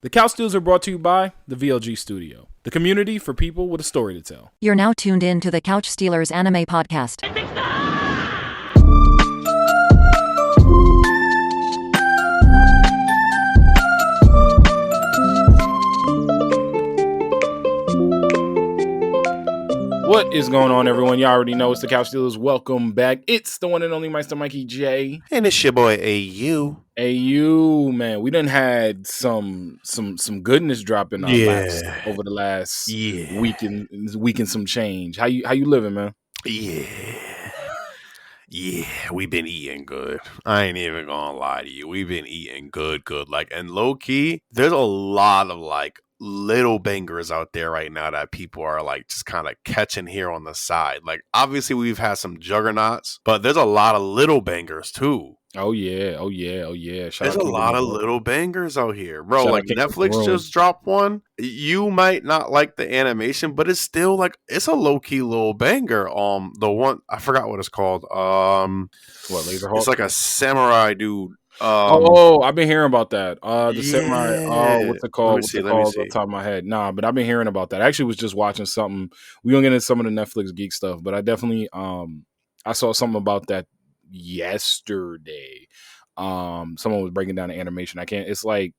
The Couch Steals are brought to you by the VLG Studio, the community for people with a story to tell. You're now tuned in to the Couch Stealers Anime Podcast. What is going on, everyone? Y'all already know it's the Couch Stealers. Welcome back. It's the one and only Meister Mikey J. And it's your boy AU. AU, man, we done had some goodness drop in our laps over the last week and some change. How you living, man? Yeah, we've been eating good. I ain't even gonna lie to you. We've been eating good. Like, and low key, there's a lot of like little bangers out there right now that people are like just kind of catching here on the side. Like, obviously we've had some juggernauts, but there's a lot of little bangers too. Oh yeah. There's a lot of little bangers out here, bro. Like, Netflix just dropped one. You might not like the animation, but it's still like it's a low key little banger. The one I forgot what it's called. What, Laserhawk? It's like a samurai dude. I've been hearing about that. Samurai. Oh, what's it called? Let me see. Off the top of my head. Nah, but I've been hearing about that. I actually was just watching something. We gonna get into some of the Netflix geek stuff, but I definitely I saw something about that yesterday. Someone was breaking down the animation. It's like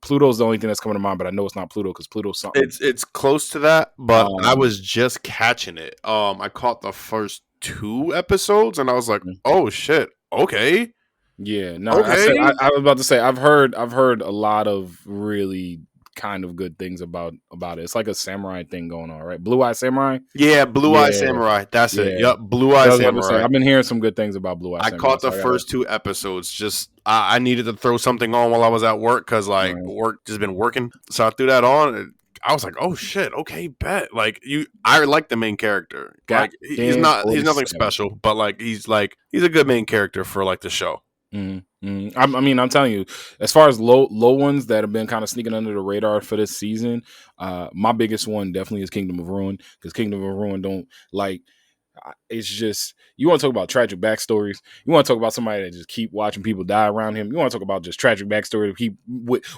Pluto's the only thing that's coming to mind, but I know it's not Pluto because Pluto's something. It's close to that, but I was just catching it. I caught the first 2 episodes and I was like, oh shit, okay. Yeah, no. Okay. I was about to say I've heard a lot of really kind of good things about it. It's like a samurai thing going on, right? Blue Eye Samurai. Yeah, Blue Eye Samurai. That's it. Yep, Blue Eye Samurai. I've been hearing some good things about Blue Eye Samurai. I caught the first 2 episodes. Just I needed to throw something on while I was at work because work just been working. So I threw that on. I was like, oh shit, okay, bet. Like I like the main character. Like he's nothing special, but like he's a good main character for like the show. I mean, I'm telling you, as far as low ones that have been kind of sneaking under the radar for this season, my biggest one definitely is Kingdom of Ruin, because Kingdom of Ruin don't like. It's just, you want to talk about tragic backstories. You want to talk about somebody that just keep watching people die around him. You want to talk about just tragic backstory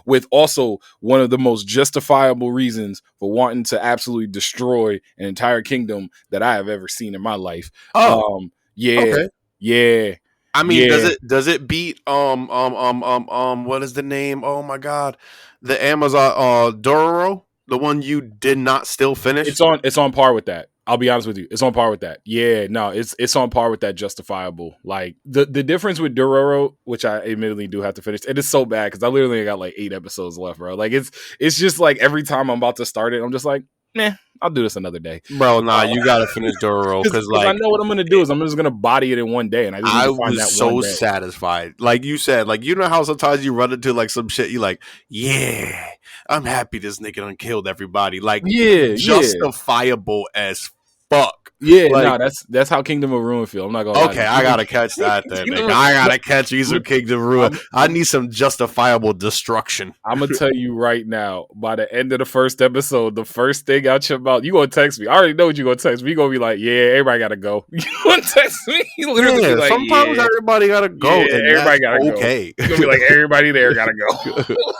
with also one of the most justifiable reasons for wanting to absolutely destroy an entire kingdom that I have ever seen in my life. Okay. Yeah. I mean, does it beat what is the name? Oh my god, the Amazon Dororo, the one you did not still finish. It's on par with that. I'll be honest with you, it's on par with that. Yeah, no, it's on par with that justifiable. Like the difference with Dororo, which I admittedly do have to finish, it is so bad because I literally got like 8 episodes left, bro. Like it's just like every time I'm about to start it, I'm just like, nah, I'll do this another day. Bro, nah, you gotta finish Dororo because like I know what I'm gonna do is I'm just gonna body it in one day, and I was so satisfied. Like you said, like you know how sometimes you run into like some shit, you like, yeah, I'm happy this nigga done killed everybody. Like, justifiable as fuck. Yeah, like, that's how Kingdom of Ruin feel. I'm not gonna. Okay, I gotta catch that then. I gotta catch you some Kingdom of Ruin. I need some justifiable destruction. I'm gonna tell you right now. By the end of the first episode, the first thing out your mouth, you gonna text me. I already know what you gonna text me. You gonna be like, "Yeah, everybody gotta go." You gonna text me? You literally be like, sometimes everybody gotta go. Yeah, everybody gotta go. Okay, you gonna be like, everybody there gotta go.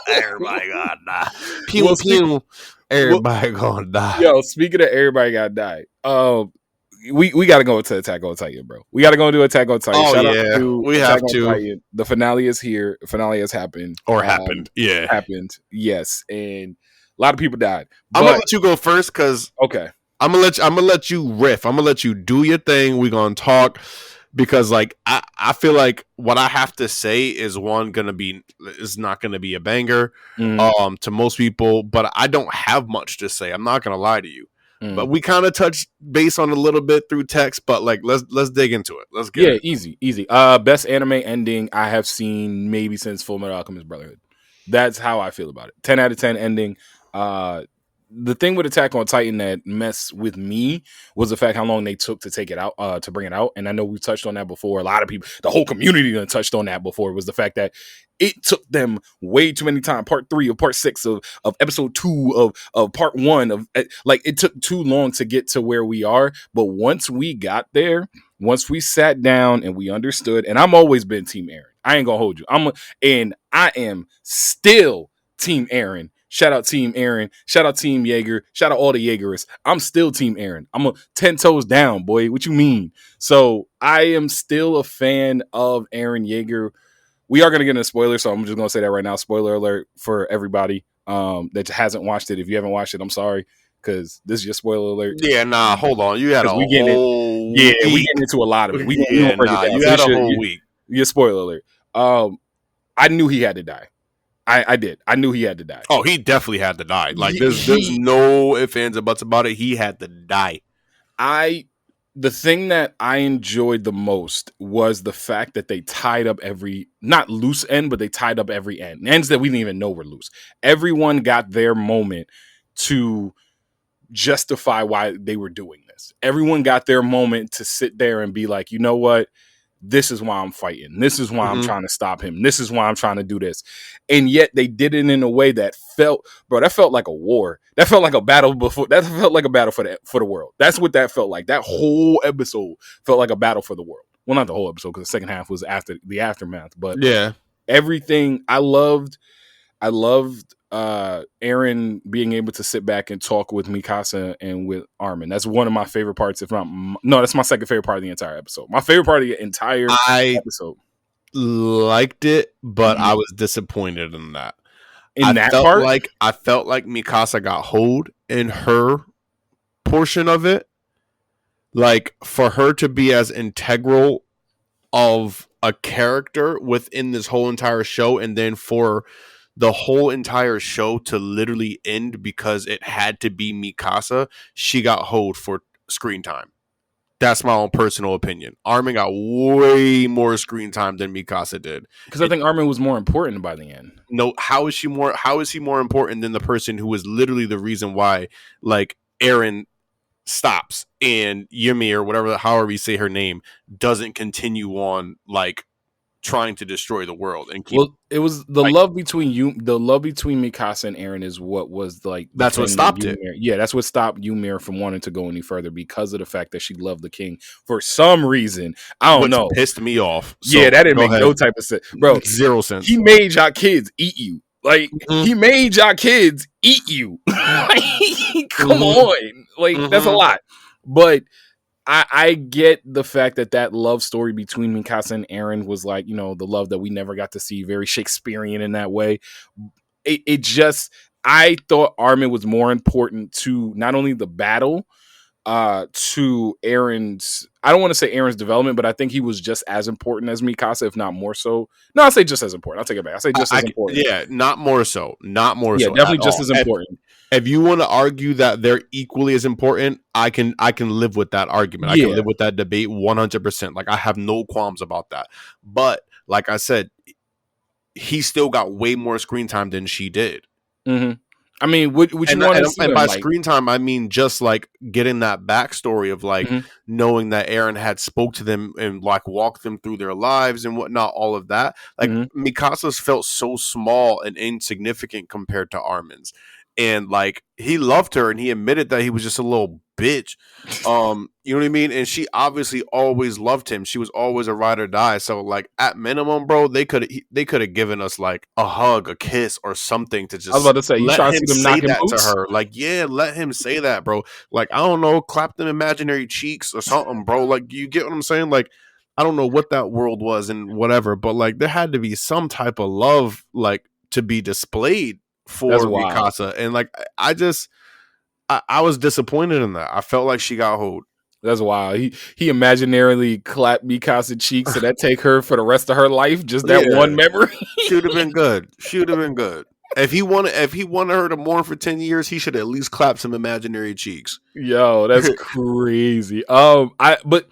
Everybody gotta die. Pew pew. Everybody gonna die. Yo, speaking of everybody gotta die. We gotta go to Attack on Titan, bro. We gotta go do Attack on Titan. Oh, shout out we have to. Titan. The finale is here. The finale has happened. Happened. Yeah. Happened. Yes. And a lot of people died. I'm gonna let you go first because I'm gonna let you riff. I'm gonna let you do your thing. We're gonna talk because like I feel like what I have to say is not gonna be a banger to most people, but I don't have much to say. I'm not gonna lie to you. But we kind of touched base on a little bit through text, but like let's dig into it. Let's get it. Easy. Best anime ending I have seen maybe since Fullmetal Alchemist Brotherhood. That's how I feel about it. 10 out of 10 ending. The thing with Attack on Titan that messed with me was the fact how long they took to take it out, to bring it out. And I know we've touched on that before. A lot of people, the whole community done touched on that before, was the fact that it took them way too many times. Part 3 of part 6 of episode 2 of part 1 of like it took too long to get to where we are. But once we got there, once we sat down and we understood, and I've always been Team Eren. I ain't gonna hold you. I am still Team Eren. Shout out Team Aaron. Shout out Team Jaeger. Shout out all the Jaegerists. I'm still Team Aaron. I'm a 10 toes down, boy. What you mean? So I am still a fan of Aaron Jaeger. We are going to get into spoilers, so I'm just going to say that right now. Spoiler alert for everybody that hasn't watched it. If you haven't watched it, I'm sorry, because this is your spoiler alert. Yeah, nah, hold on. You had a whole week. We getting into a lot of it. We yeah, nah, you had a whole week. Your spoiler alert. I knew he had to die. I did. I knew he had to die. Oh, he definitely had to die. Like there's no ifs, ands, or buts about it. He had to die. The thing that I enjoyed the most was the fact that they tied up not loose end, but they tied up every end. Ends that we didn't even know were loose. Everyone got their moment to justify why they were doing this. Everyone got their moment to sit there and be like, you know what? This is why I'm fighting. This is why I'm trying to stop him. This is why I'm trying to do this. And yet they did it in a way that felt like a war. That felt like a battle before. That felt like a battle for the world. That's what that felt like. That whole episode felt like a battle for the world. Well, not the whole episode, because the second half was after the aftermath. But yeah, everything I loved Aaron being able to sit back and talk with Mikasa and with Armin. That's one of my favorite parts. That's my second favorite part of the entire episode. My favorite part of the entire episode. Liked it, but I was disappointed in that. I felt like Mikasa got hold in her portion of it. Like for her to be as integral of a character within this whole entire show, and then for the whole entire show to literally end because it had to be Mikasa, she got hold for screen time. That's my own personal opinion. Armin got way more screen time than Mikasa did. Because I think Armin was more important by the end. No, how is he more important than the person who was literally the reason why, like, Eren stops and Yumi, or however you say her name, doesn't continue on, like, trying to destroy the world and keep. Well, it was the love between Mikasa and Eren is what was like. That's what stopped it. Yeah, that's what stopped Ymir from wanting to go any further, because of the fact that she loved the king for some reason. I don't know. Pissed me off. So, yeah, that didn't make no type of sense, bro. 0 sense. He made y'all kids eat you. Like he made y'all kids eat you. Come on, like that's a lot, but. I get the fact that love story between Mikasa and Eren was like, you know, the love that we never got to see, very Shakespearean in that way. I thought Armin was more important to not only the battle, to Eren's, I don't want to say Eren's development, but I think he was just as important as Mikasa, if not more so. No, I'll say just as important. I'll take it back. I'll say just as important. Yeah, not more so. Not more so. Definitely just as important. If you want to argue that they're equally as important, I can live with that argument. I can live with that debate 100%. Like, I have no qualms about that. But like I said, he still got way more screen time than she did. Mm-hmm. I mean, would you want to see and by screen time, I mean just like getting that backstory of like knowing that Eren had spoke to them and like walked them through their lives and whatnot, all of that. Like Mikasa's felt so small and insignificant compared to Armin's. And like he loved her and he admitted that he was just a little bitch. You know what I mean? And she obviously always loved him. She was always a ride or die. So like at minimum, bro, they could have given us like a hug, a kiss, or something to just. I was about to say, you trying to see them knocking that boots? To her. Like, yeah, let him say that, bro. Like, I don't know, clap them imaginary cheeks or something, bro. Like, you get what I'm saying? Like, I don't know what that world was and whatever, but like there had to be some type of love like to be displayed for Mikasa. And like I was disappointed in that. I felt like she got hold. That's wild. He imaginarily clapped Mikasa cheeks, so that take her for the rest of her life. Just that one memory. Should have been good. If he wanted her to mourn for 10 years, he should at least clap some imaginary cheeks. Yo, that's crazy. But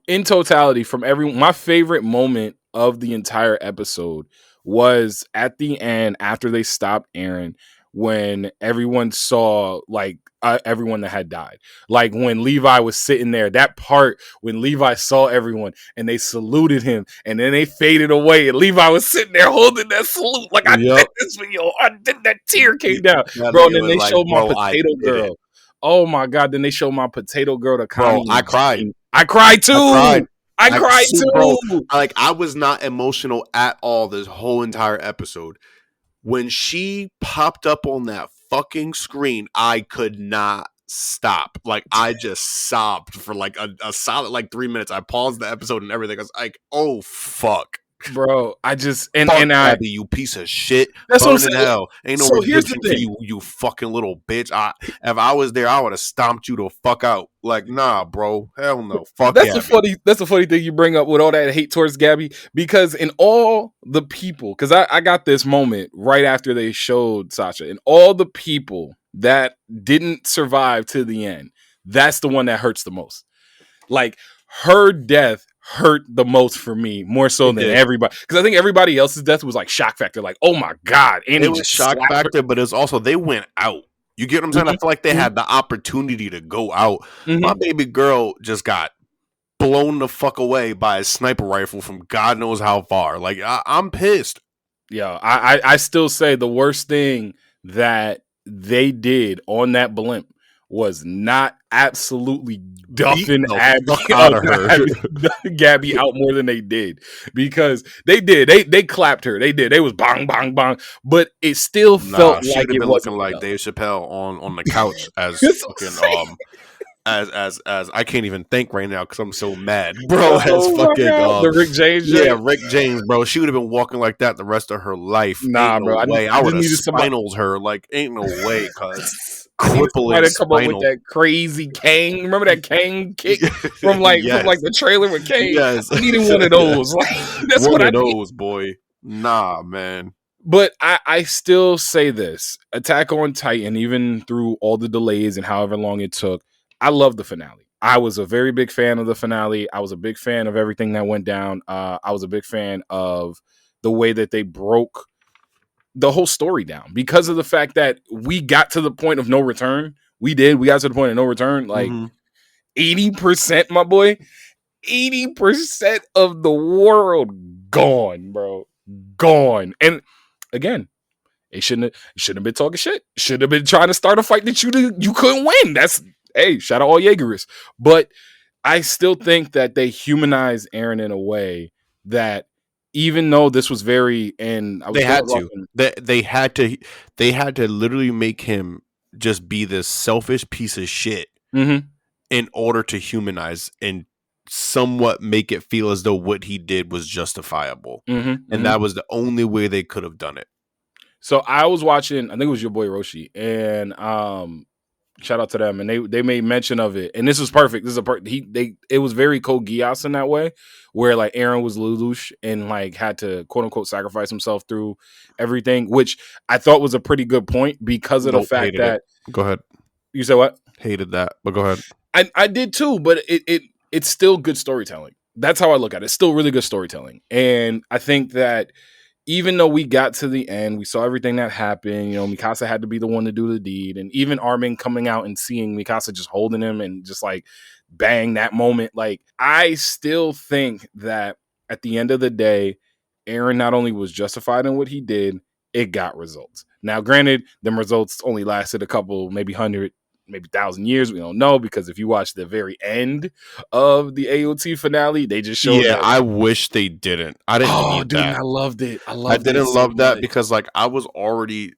in totality, from everyone, my favorite moment of the entire episode was at the end after they stopped Eren, when everyone saw like everyone that had died. Like when Levi was sitting there, that part when Levi saw everyone and they saluted him and then they faded away and Levi was sitting there holding that salute. Like I did this video. That tear came down. Bro, and then they showed my potato girl. Oh my God. Then they showed my potato girl to Connie. Bro, I cried. I cried too. I cried too. Bro, like I was not emotional at all this whole entire episode. when she popped up on that fucking screen, I could not stop. Like, I just sobbed for like a solid like 3 minutes. I paused the episode and everything. I was like, oh fuck. Bro, I just and Fuck and I Abby, you piece of shit. that's what I'm Burn in saying. hell. Ain't no So here's the redemption for thing. you fucking little bitch. If I was there, I would have stomped you the fuck out. Like, nah, bro. Hell no. Fuck That's Abby. that's the funny thing you bring up with all that hate towards Gabby, because in all the people, because I got this moment right after they showed Sasha, and all the people that didn't survive to the end, that's the one that hurts the most. Like, her death hurt the most for me, more so than everybody, because I think everybody else's death was like shock factor, like, oh my god, and it was shock factor, but it's also they went out. You get what I'm saying? I feel like they had the opportunity to go out. My baby girl just got blown the fuck away by a sniper rifle from God knows how far. Like, I'm pissed. Yeah, I still say the worst thing that they did on that blimp was not absolutely duffing Gabby out more than they did, because they clapped her. They was bang bang bang, but it still felt like it been wasn't looking like enough. Dave Chappelle on the couch as fucking as I can't even think right now because I'm so mad, bro. As fucking the Rick James, Rick James, bro. She would have been walking like that the rest of her life. Nah, ain't no bro. way. I would have spinals her. Like, ain't no way, cuz crippling to come up with that crazy Kang. Remember that Kang kick from like the trailer with Kang? Yes, I needed one of those. Like, that's one what of those, boy. Nah, man. But I still say this: Attack on Titan, even through all the delays and however long it took, I love the finale. I was a very big fan of the finale. I was a big fan of everything that went down. I was a big fan of the way that they broke the whole story down, because of the fact that we got to the point of no return. We got to the point of no return. Like 80%, my boy, 80% of the world gone, bro. Gone. And again, it shouldn't have been talking shit. Should have been trying to start a fight that you couldn't win. That's, hey, shout out all Jaegerists. But I still think that they humanized Eren in a way that, even though this was very, and I was they had to literally make him just be this selfish piece of shit in order to humanize and somewhat make it feel as though what he did was justifiable. And that was the only way they could have done it. So I was watching, I think it was your boy Roshi, and shout out to them, and they made mention of it, and this was perfect. This is it was very Code Geass in that way, where like Eren was Lelouch and like had to quote unquote sacrifice himself through everything, which I thought was a pretty good point, because of the fact that Go ahead. You said what? Hated that, but go ahead. I did too, but it's still good storytelling. That's how I look at it. It's still really good storytelling, and I think that even though we got to the end, we saw everything that happened. You know, Mikasa had to be the one to do the deed. And even Armin coming out and seeing Mikasa just holding him and just like bang that moment. Like, I still think that at the end of the day, Eren not only was justified in what he did, it got results. Now, granted, them results only lasted a couple, maybe 100, maybe 1,000 years. We don't know, because if you watch the very end of the AoT finale, they just showed. Yeah, I wish they didn't. I didn't need that. I loved it. I didn't love that because like I was already,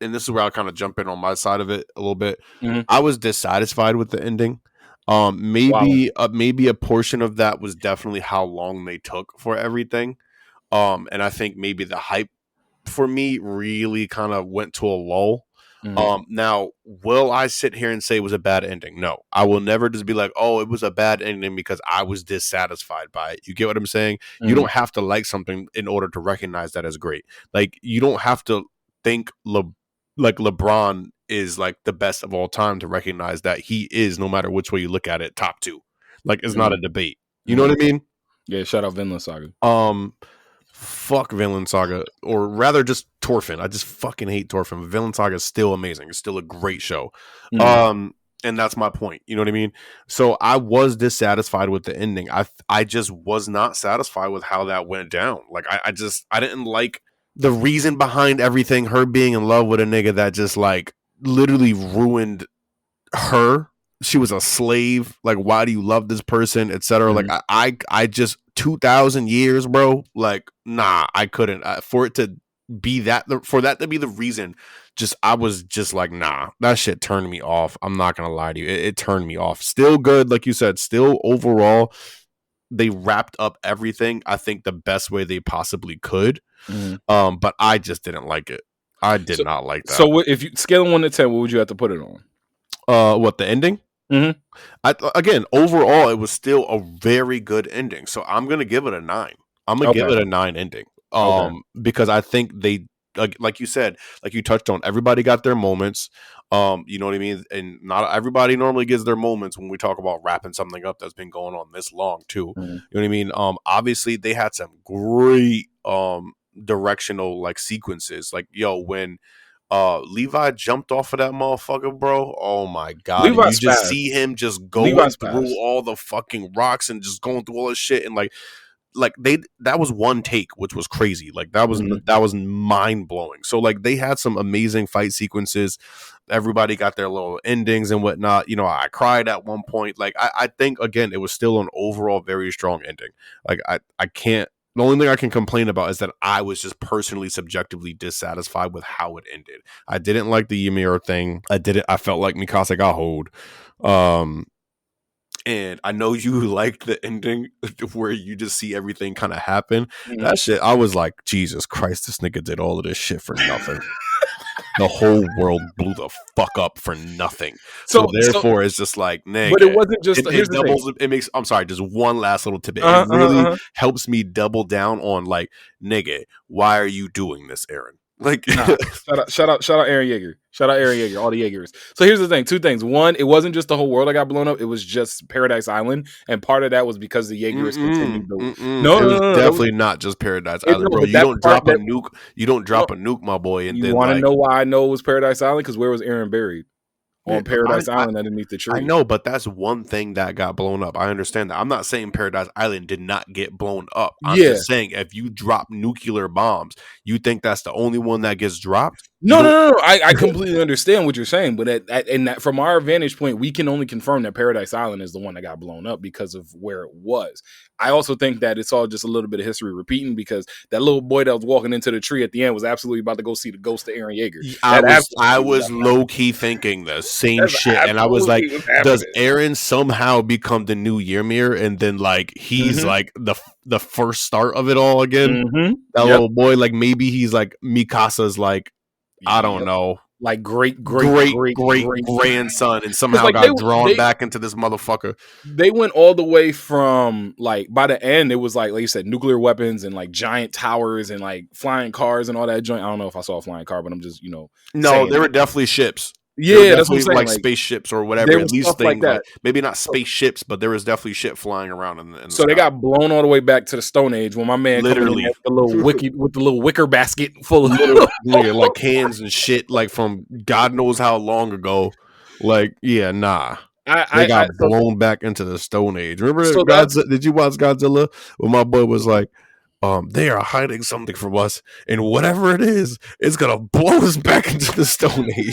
and this is where I'll kind of jump in on my side of it a little bit. I was dissatisfied with the ending. Maybe a portion of that was definitely how long they took for everything. And I think maybe the hype for me really kind of went to a lull. Now, will I sit here and say it was a bad ending? No, I will never just be like, oh, it was a bad ending because I was dissatisfied by it. You get what I'm saying? You don't have to like something in order to recognize that as great. Like, you don't have to think LeBron is like the best of all time to recognize that he is, no matter which way you look at it, top 2. Like, it's not a debate. You know what I mean? Yeah, shout out Vinland Saga. Fuck Vinland Saga, or rather just Thorfinn. I just fucking hate Thorfinn. Vinland Saga is still amazing. It's still a great show. And that's my point. You know what I mean? So I was dissatisfied with the ending. I just was not satisfied with how that went down. Like, I didn't like the reason behind everything. Her being in love with a nigga that just like literally ruined her. She was a slave. Like, why do you love this person, etc.? Like, I just 2,000 years, bro. Like, nah, I couldn't. For it to be that for that to be the reason, I was just like, nah, that shit turned me off. I'm not gonna lie to you, it turned me off. Still good, like you said, still overall they wrapped up everything, I think, the best way they possibly could. But I just didn't like it. I did not like that. So if you scale 1 to 10, what would you have to put it on? What, the ending? Again, overall, it was still a very good ending. So I'm gonna give it a 9. I'm gonna give it a 9 ending. Because I think they, like you said, like you touched on, everybody got their moments. You know what I mean? And not everybody normally gets their moments when we talk about wrapping something up that's been going on this long too. You know what I mean? Obviously they had some great directional like sequences. Like, yo, when Levi jumped off of that motherfucker, bro. Oh my god. And you just see him just going through all the fucking rocks and just going through all this shit, and like that was one take, which was crazy. Like that was mind blowing. So like they had some amazing fight sequences. Everybody got their little endings and whatnot. You know, I cried at one point. Like I think again, it was still an overall very strong ending. Like I can't. The only thing I can complain about is that I was just personally subjectively dissatisfied with how it ended. I didn't like the Ymir thing. I felt like Mikasa got hoed. And I know you liked the ending where you just see everything kind of happen. That shit, I was like, Jesus Christ, this nigga did all of this shit for nothing. The whole world blew the fuck up for nothing. So therefore, it's just like, nigga. But it wasn't just. It doubles. It makes. I'm sorry. Just one last little tidbit. It really helps me double down on like, nigga, why are you doing this, Aaron? Like, shout out Aaron Yeager. Shout out Aaron Yeager, all the Yeagers. So here's the thing, 2 things. One, it wasn't just the whole world that got blown up, it was just Paradise Island, and part of that was because the Yeagers continued to No, definitely not just Paradise Island, bro. You don't drop a nuke. You don't drop a nuke, my boy. And you want to know why I know it was Paradise Island? Because where was Aaron buried? On Paradise Island underneath the tree. I know, but that's one thing that got blown up. I understand that. I'm not saying Paradise Island did not get blown up. I'm just saying if you drop nuclear bombs, you think that's the only one that gets dropped? No. I completely understand what you're saying, but from our vantage point, we can only confirm that Paradise Island is the one that got blown up because of where it was. I also think that it's all just a little bit of history repeating, because that little boy that was walking into the tree at the end was absolutely about to go see the ghost of Aaron Yeager. I was low key thinking the same shit, and I was like, does Aaron somehow become the new Ymir, and then like he's like the first start of it all again? That little boy, like maybe he's like Mikasa's like, I don't know, like great grandson, and somehow like got drawn back into this motherfucker. They went all the way from like, by the end it was like you said, nuclear weapons and like giant towers and like flying cars and all that joint. I don't know if I saw a flying car, but I'm just no, there were definitely ships. Yeah, that's what I'm saying. Like spaceships or whatever. At least things like maybe not spaceships, but there was definitely shit flying around in the so sky. They got blown all the way back to the Stone Age when my man literally with the little wicker basket full of like cans and shit, like from God knows how long ago. Like, yeah, nah. They got blown back into the Stone Age. Remember Godzilla? Did you watch Godzilla? When my boy was like, they are hiding something from us, and whatever it is, it's gonna blow us back into the Stone Age.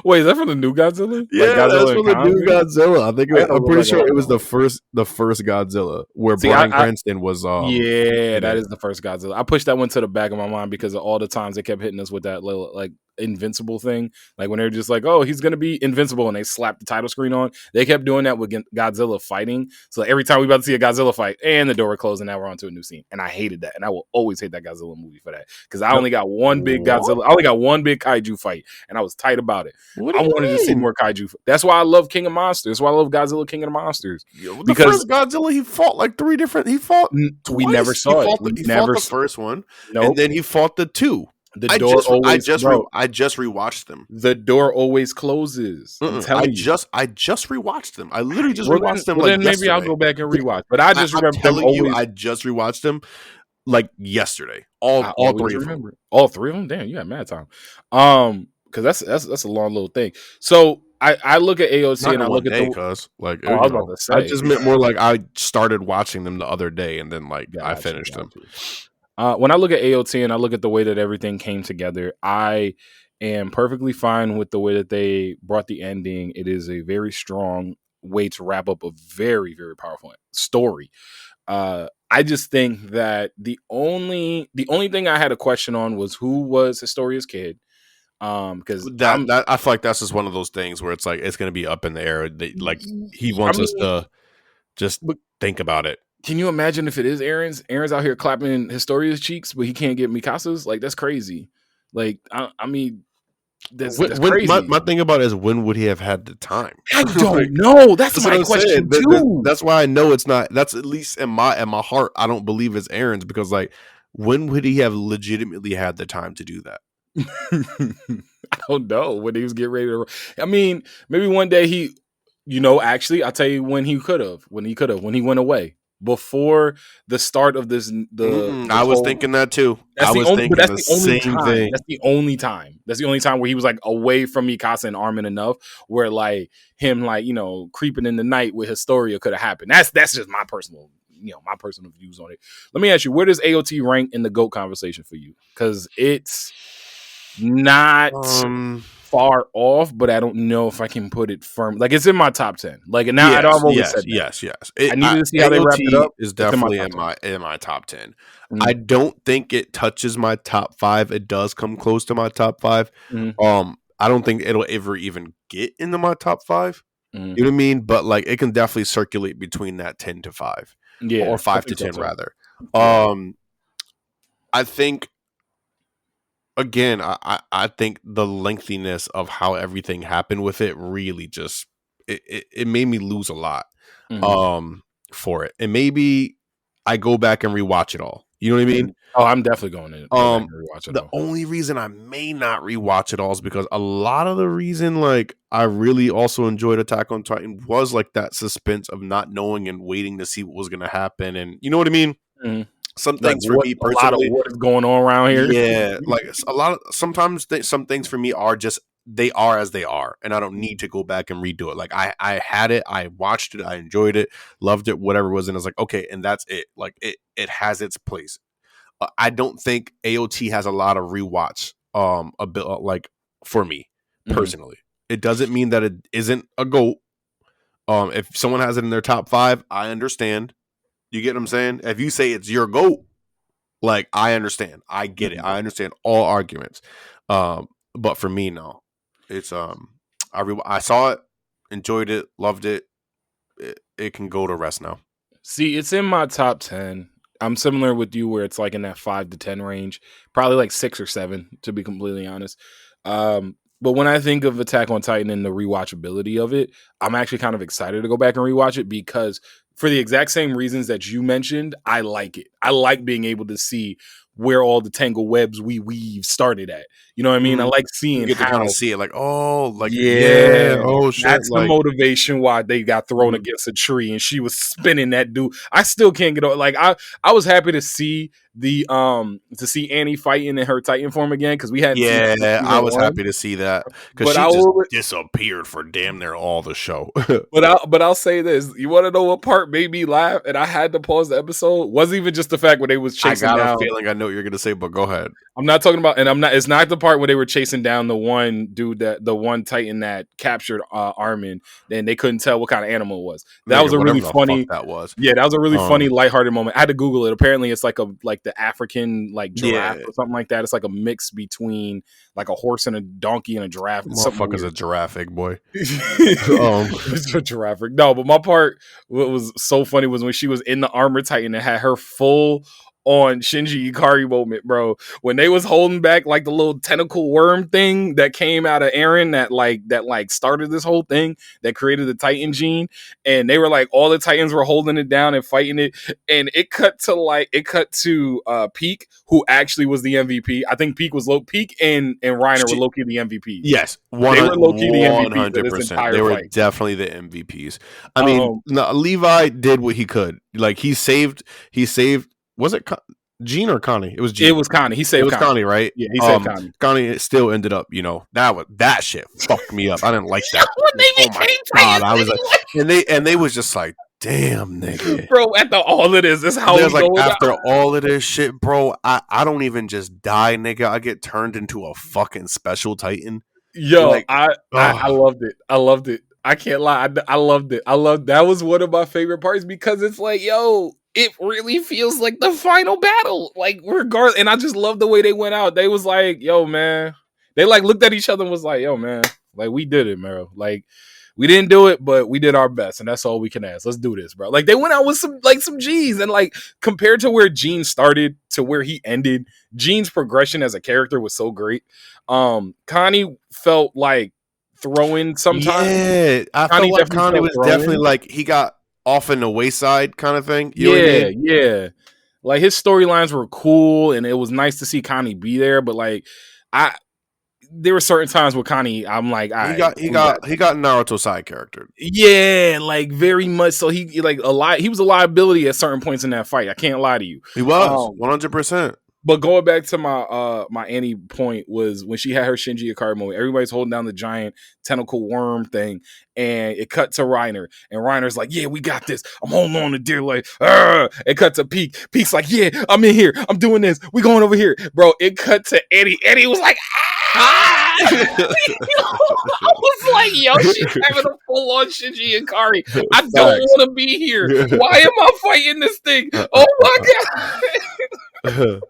Wait, is that from the new Godzilla? Yeah, like that's from the new Godzilla. I think I'm pretty sure it was the first Godzilla where Bryan Cranston was. That is the first Godzilla. I pushed that one to the back of my mind because of all the times they kept hitting us with that little like invincible thing, like when they're just like, oh, he's gonna be invincible, and they slapped the title screen on. They kept doing that with Godzilla fighting, so every time we about to see a Godzilla fight and the door would close and now we're on to a new scene, and I hated that, and I will always hate that Godzilla movie for that, because I only got one big Godzilla, I only got one big kaiju fight, and I was tight about it. I wanted to see more kaiju. That's why I love King of Monsters. That's why I love Godzilla King of the Monsters. Because the first Godzilla, he fought like 3 different. He fought. We never saw it. He fought the first one, and then he fought the 2. I just rewatched them. The door always closes. I just rewatched them. I literally just rewatched them. Then maybe I'll go back and rewatch. But I just remember telling you, I just rewatched them like yesterday. All 3 of them. All 3 of them. Damn, you had mad time. Because that's a long little thing. So I look at AoT Not and I look at like I was about to say. I just meant more like I started watching them the other day and then like I finished them. When I look at AoT and I look at the way that everything came together, I am perfectly fine with the way that they brought the ending. It is a very strong way to wrap up a very, very powerful story. I just think that the only thing I had a question on was who was Historia's kid. Because that I feel like that's just one of those things where it's like it's gonna be up in the air. Like he wants us to just think about it. Can you imagine if it is Aaron's? Aaron's out here clapping Historia's cheeks, but he can't get Mikasa's. Like that's crazy. Like I mean, that's crazy. My thing about it is when would he have had the time? I don't know. That's my question too. That's why I know it's not. That's at least in my heart. I don't believe it's Aaron's because like when would he have legitimately had the time to do that? I don't know when he was getting ready to. I mean, maybe one day he, actually, I'll tell you when he could have. When he went away before the start of this. I was thinking that too. That's the only time. That's the only time. That's the only time where he was like away from Mikasa and Armin enough where like him like creeping in the night with Historia could have happened. That's just my personal. My personal views on it. Let me ask you, where does AoT rank in the GOAT conversation for you? Because it's not far off, but I don't know if I can put it firm. Like it's in my top 10. Like now, I've always said that. Yes. I needed to see how they wrapped it up. Is definitely in my top 10. Mm-hmm. I don't think it touches my top 5. It does come close to my top 5. Mm-hmm. I don't think it'll ever even get into my top 5. Mm-hmm. You know what I mean? But like it can definitely circulate between that 10 to 5. Yeah, or 5 to 10 rather. I think again, I think the lengthiness of how everything happened with it really just it made me lose a lot for it. And maybe I go back and rewatch it all. You know what I mean? Oh, I'm definitely going to rewatch it. The only reason I may not rewatch it all is because a lot of the reason like I really also enjoyed Attack on Titan was like that suspense of not knowing and waiting to see what was going to happen, and you know what I mean. Mm-hmm. Some things for me personally, a lot of what is going on around here. Yeah, like a lot of sometimes some things for me are just they are as they are, and I don't need to go back and redo it. Like I had it, I watched it, I enjoyed it, loved it, whatever it was, and it's like okay, and that's it. Like it has its place. I don't think AoT has a lot of rewatch a bit like for me personally. Mm-hmm. It doesn't mean that it isn't a GOAT. If someone has it in their top 5, I understand. You get what I'm saying? If you say it's your GOAT, like I understand. I get it. I understand all arguments. But for me, no. It's I saw it, enjoyed it, loved it. It can go to rest now. See, it's in my top 10. I'm similar with you where it's like in that 5 to 10 range, probably like 6 or 7 to be completely honest. But when I think of Attack on Titan and the rewatchability of it, I'm actually kind of excited to go back and rewatch it because for the exact same reasons that you mentioned, I like it. I like being able to see where all the tangle webs we weave started at. You know what I mean? I like seeing you get to kind of see it like, oh, like oh shit. That's like, the motivation why they got thrown against a tree and she was spinning that dude. I still can't get over like I was happy to see the to see Annie fighting in her Titan form again because we had I was happy to see that because she just disappeared for damn near all the show. but I'll say this: you want to know what part made me laugh, and I had to pause the episode. Wasn't even just the fact when they was chasing down. I got a feeling I know what you're gonna say, but go ahead. I'm not talking about, and I'm not. It's not the part where they were chasing down the one dude the one Titan that captured Armin. Then they couldn't tell what kind of animal it was. That was a really funny. That was that was a really funny, lighthearted moment. I had to Google it. Apparently, it's like the African like giraffe or something like that. It's like a mix between like a horse and a donkey and a giraffe. Motherfucker's a giraffe, boy. It's a giraffe. No, but my part, what was so funny was when she was in the armor Titan and had her full on Shinji Ikari moment, bro. When they was holding back like the little tentacle worm thing that came out of Eren that started this whole thing that created the Titan gene, and they were like all the Titans were holding it down and fighting it, and it cut to Peak, who actually was the MVP. I think Peak and Reiner were low-key the MVPs. Yes, they were low-key the MVPs. 100%. They were definitely the MVPs. I mean, Levi did what he could. Like he saved. Was it Gene or Connie? It was Gene. It was Connie. He saved Connie, right? Yeah, he saved Connie. Connie still ended up, that shit fucked me up. I didn't like that. When they became Titans, I was like, and they was just like, damn, nigga, bro. After all of this, how we like after all of this shit, bro. I don't even just die, nigga. I get turned into a fucking special Titan. Yo, like, I loved it. I loved it. I can't lie. I loved it. That was one of my favorite parts because it's like, yo, it really feels like the final battle. Like, regardless, and I just love the way they went out. They was like, yo, man. They like looked at each other and was like, yo, man, like we did it, bro. Like, we didn't do it, but we did our best, and that's all we can ask. Let's do this, bro. Like, they went out with some G's, and like compared to where Gene started to where he ended, Gene's progression as a character was so great. Connie felt like throwing sometimes. Yeah, I felt like Connie was definitely like he got off in the wayside kind of thing. You know what I mean? Yeah. Like his storylines were cool, and it was nice to see Connie be there. But like, there were certain times where Connie, I'm like, he got Naruto side character. Yeah, like very much. So he was a liability at certain points in that fight. I can't lie to you. He was 100%. But going back to my Annie point was when she had her Shinji Ikari moment, everybody's holding down the giant tentacle worm thing, and it cut to Reiner, and Reiner's like, yeah, we got this. I'm holding on to dear like, it cut to Peak. Peak's like, yeah, I'm in here. I'm doing this. We going over here. Bro, it cut to Eddie. Eddie was like, I was like, yo, she's having a full-on Shinji Ikari. I don't want to be here. Why am I fighting this thing? Oh my God.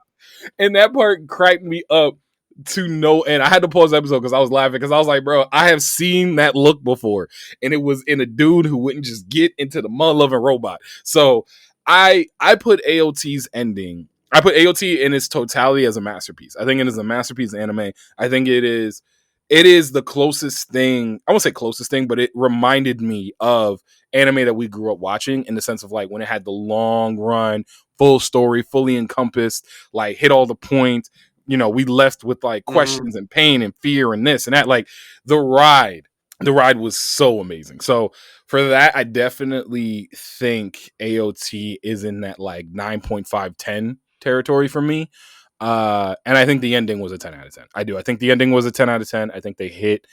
And that part cracked me up to no end. I had to pause the episode because I was laughing because I was like, bro, I have seen that look before. And it was in a dude who wouldn't just get into the mud-loving robot. So I put AoT's ending. I put AoT in its totality as a masterpiece. I think it is a masterpiece anime. I think it is the closest thing. I won't say closest thing, but it reminded me of anime that we grew up watching in the sense of like when it had the long run, full story, fully encompassed, like hit all the points. You know, we left with like questions and pain and fear and this and that. Like the ride was so amazing. So for that, I definitely think AoT is in that like 9.5, 10 territory for me. And I think the ending was a 10 out of 10. I do. I think the ending was a 10 out of 10. I think they hit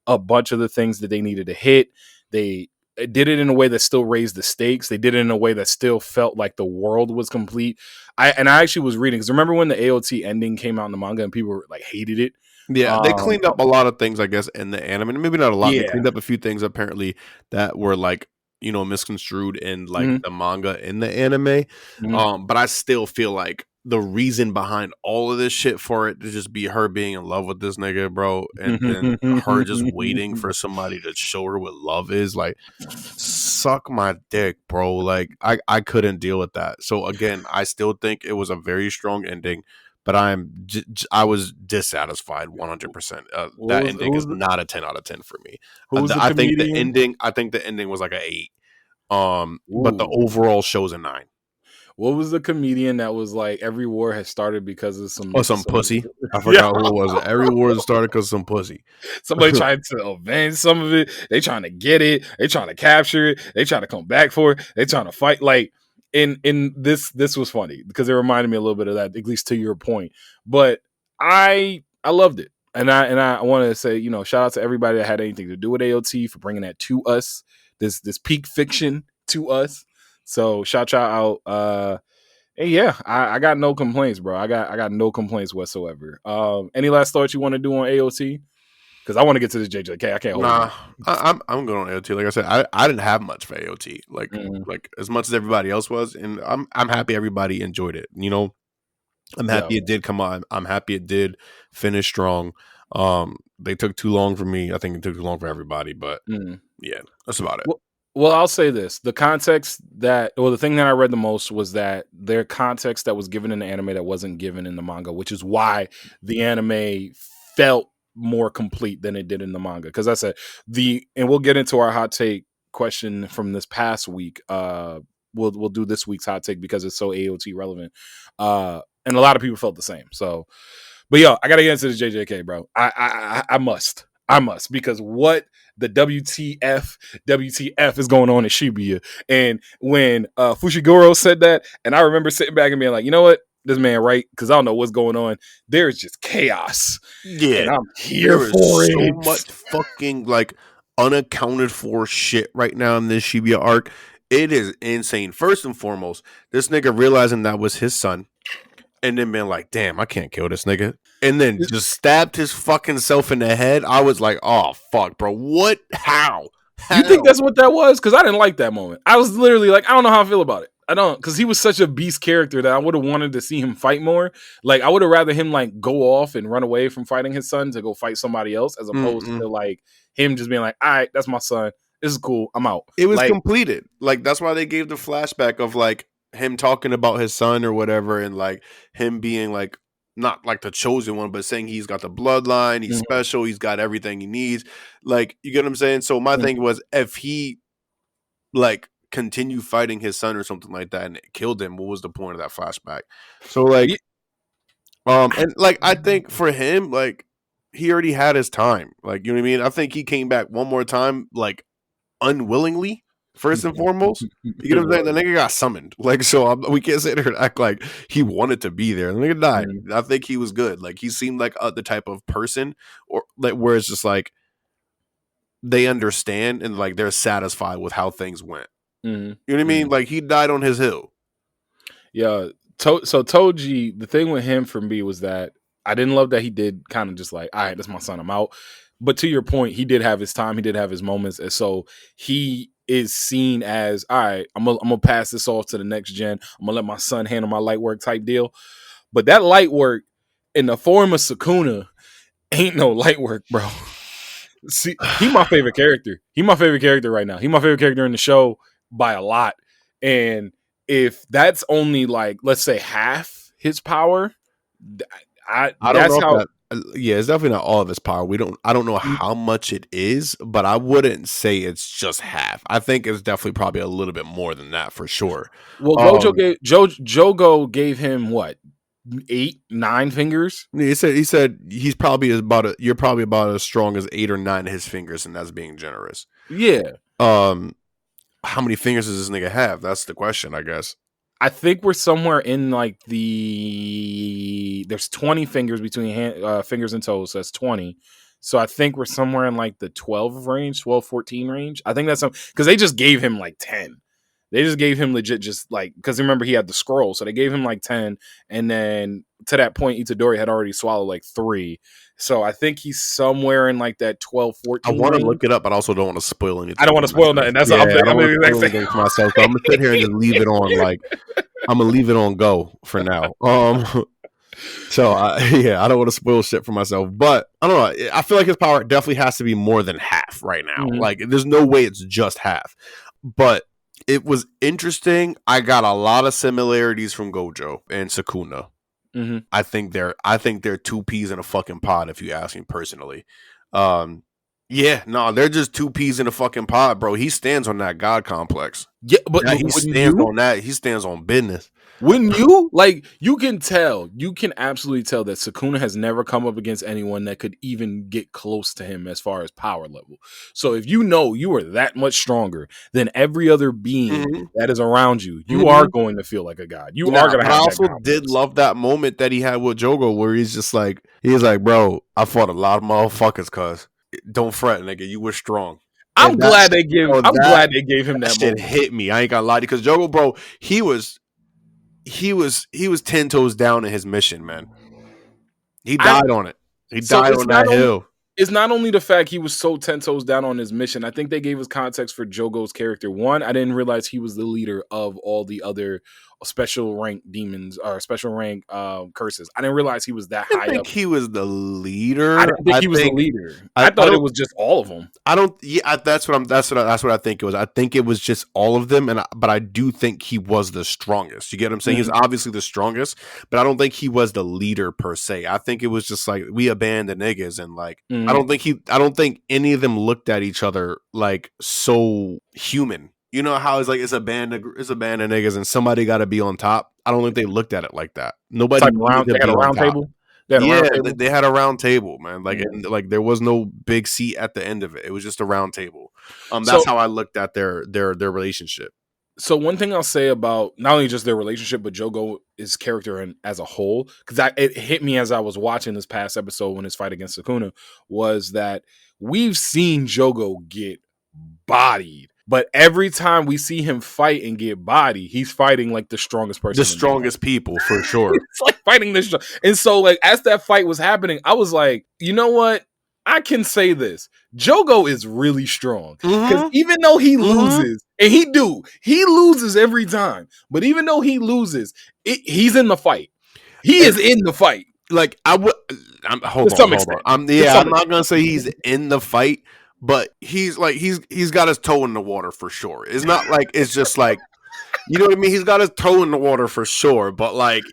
a bunch of the things that they needed to hit. They did it in a way that still raised the stakes. They did it in a way that still felt like the world was complete. I actually was reading, because remember when the AoT ending came out in the manga and people were like hated it? Yeah, they cleaned up a lot of things, I guess, in the anime. Maybe not a lot. Yeah. They cleaned up a few things apparently that were like, you know, misconstrued in like the manga in the anime. But I still feel like the reason behind all of this shit for it to just be her being in love with this nigga, bro, and then her just waiting for somebody to show her what love is, like, suck my dick, bro. Like, I couldn't deal with that. So again, I still think it was a very strong ending, but I was dissatisfied 100%. That ending is not a 10 out of 10 for me. I think the ending was like an 8. But the overall show's a 9. What was the comedian that was like, every war has started because of some pussy? I forgot who it was. Every war started because of some pussy. Somebody tried to avenge some of it. They trying to get it. They trying to capture it. They trying to come back for it. They trying to fight. Like in this was funny because it reminded me a little bit of that, at least to your point. But I loved it, and I want to say, you know, shout out to everybody that had anything to do with AoT for bringing that to us. This peak fiction to us. So shout out. And yeah, I got no complaints, bro. I got no complaints whatsoever. Any last thoughts you want to do on AoT? Because I want to get to this JJK. I can't hold it. I'm good on AoT. Like I said, I didn't have much for AoT. Like as much as everybody else was, and I'm happy everybody enjoyed it. You know, I'm happy it did come on. I'm happy it did finish strong. They took too long for me. I think it took too long for everybody, but yeah, that's about it. Well, I'll say this. The thing that I read the most was that their context that was given in the anime that wasn't given in the manga, which is why the anime felt more complete than it did in the manga. Because I said and we'll get into our hot take question from this past week. We'll do this week's hot take because it's so AoT relevant. And a lot of people felt the same. So, but yo, I gotta get into the JJK, bro. I must, because what the WTF is going on in Shibuya. And when Fushiguro said that, and I remember sitting back and being like, you know what? This man right, because I don't know what's going on. There's just chaos. Yeah. And I'm here for it. So much fucking like unaccounted for shit right now in this Shibuya arc. It is insane. First and foremost, this nigga realizing that was his son. And then being like, damn, I can't kill this nigga. And then just stabbed his fucking self in the head. I was like, oh, fuck, bro. What? How? You think that's what that was? Because I didn't like that moment. I was literally like, I don't know how I feel about it. I don't, because he was such a beast character that I would have wanted to see him fight more. Like, I would have rather him like go off and run away from fighting his son to go fight somebody else, as opposed to like him just being like, all right, that's my son. This is cool. I'm out. It was like, completed. Like, that's why they gave the flashback of like him talking about his son or whatever, and like him being like not like the chosen one, but saying he's got the bloodline, he's special, he's got everything he needs. Like, you get what I'm saying? So my thing was, if he like continue fighting his son or something like that and it killed him, what was the point of that flashback? So like and like I think for him, like he already had his time. Like, you know what I mean? I think he came back one more time, like unwillingly, first and foremost. You know what I'm saying? The nigga got summoned. Like, so we can't sit there and act like he wanted to be there. The nigga died. I think he was good. Like, he seemed like the type of person, or like where it's just like they understand and like they're satisfied with how things went. You know what I mean? Like, he died on his hill. Yeah. So Toji, the thing with him for me was that I didn't love that he did kind of just like, all right, that's my son, I'm out. But to your point, he did have his time, he did have his moments, and so he is seen as, all right, I'm gonna pass this off to the next gen. I'm gonna let my son handle my light work type deal. But that light work in the form of Sukuna ain't no light work, bro. See, he my favorite character. He my favorite character right now. He my favorite character in the show by a lot. And if that's only like, let's say, half his power, I don't know it's definitely not all of his power. I don't know how much it is, but I wouldn't say it's just half. I think it's definitely probably a little bit more than that for sure. Well, Jogo gave him what, 8, 9 fingers? He said he's probably you're probably about as strong as 8 or 9 of his fingers, and that's being generous. Yeah. How many fingers does this nigga have? That's the question, I guess. I think we're somewhere in like there's 20 fingers between fingers and toes, so that's 20. So I think we're somewhere in like the 12 range, 12, 14 range. I think that's because they just gave him like 10. They just gave him legit just like, because remember he had the scroll, so they gave him like 10, and then to that point Itadori had already swallowed like 3. So I think he's somewhere in like that 12, 14 I want to range. look it up, but I also don't want to spoil anything. I don't want to spoil nothing. That's what I'm thinking. For myself. So I'm gonna sit here and just leave it on. Like, I'm gonna leave it on go for now. So I don't want to spoil shit for myself, but I don't know. I feel like his power definitely has to be more than half right now. Like, there's no way it's just half. But it was interesting. I got a lot of similarities from Gojo and Sukuna. I think they're two peas in a fucking pod, if you ask me personally. They're just two peas in a fucking pod, bro. He stands on that God complex. Yeah, but he stands on that. He stands on business. When you you can absolutely tell that Sukuna has never come up against anyone that could even get close to him as far as power level. So if you know you are that much stronger than every other being that is around you, you are going to feel like a god. You are going to have. I also did love that moment that he had with Jogo, where he's like, bro, I fought a lot of motherfuckers, cuz don't fret, nigga, you were strong. I'm glad they gave him that shit moment. Hit me. I ain't gonna lie to you, because Jogo, bro, he was 10 toes down in his mission, man. He died on it. He died on that hill. It's not only the fact he was so 10 toes down on his mission. I think they gave us context for Jogo's character. One, I didn't realize he was the leader of all the other special rank demons or special rank curses. I didn't realize he was that high up. I think he was the leader. I didn't think he was the leader. I thought it was just all of them. I don't. Yeah, that's what I think it was. I think it was just all of them, but I do think he was the strongest. You get what I'm saying? He's obviously the strongest, but I don't think he was the leader per se. I think it was just like, we abandoned niggas, and like I don't think any of them looked at each other like so human. You know how it's like it's a band of niggas and somebody got to be on top. I don't think they looked at it like that. Nobody they had a round table. They had a round table, man. Like like there was no big seat at the end of it. It was just a round table. That's how I looked at their relationship. So one thing I'll say about not only just their relationship, but Jogo's character as a whole, because it hit me as I was watching this past episode when his fight against Sukuna, was that we've seen Jogo get bodied. But every time we see him fight and get body, he's fighting like the strongest person. The strongest people, for sure. It's like fighting this. And so, like, as that fight was happening, I was like, you know what? I can say this. Jogo is really strong. Because even though he loses, and he loses every time. But even though he loses, he's in the fight. He is in the fight. Like hold on. I'm not gonna say he's in the fight, but he's got his toe in the water for sure. It's not like it's just like, you know what I mean? He's got his toe in the water for sure, but like,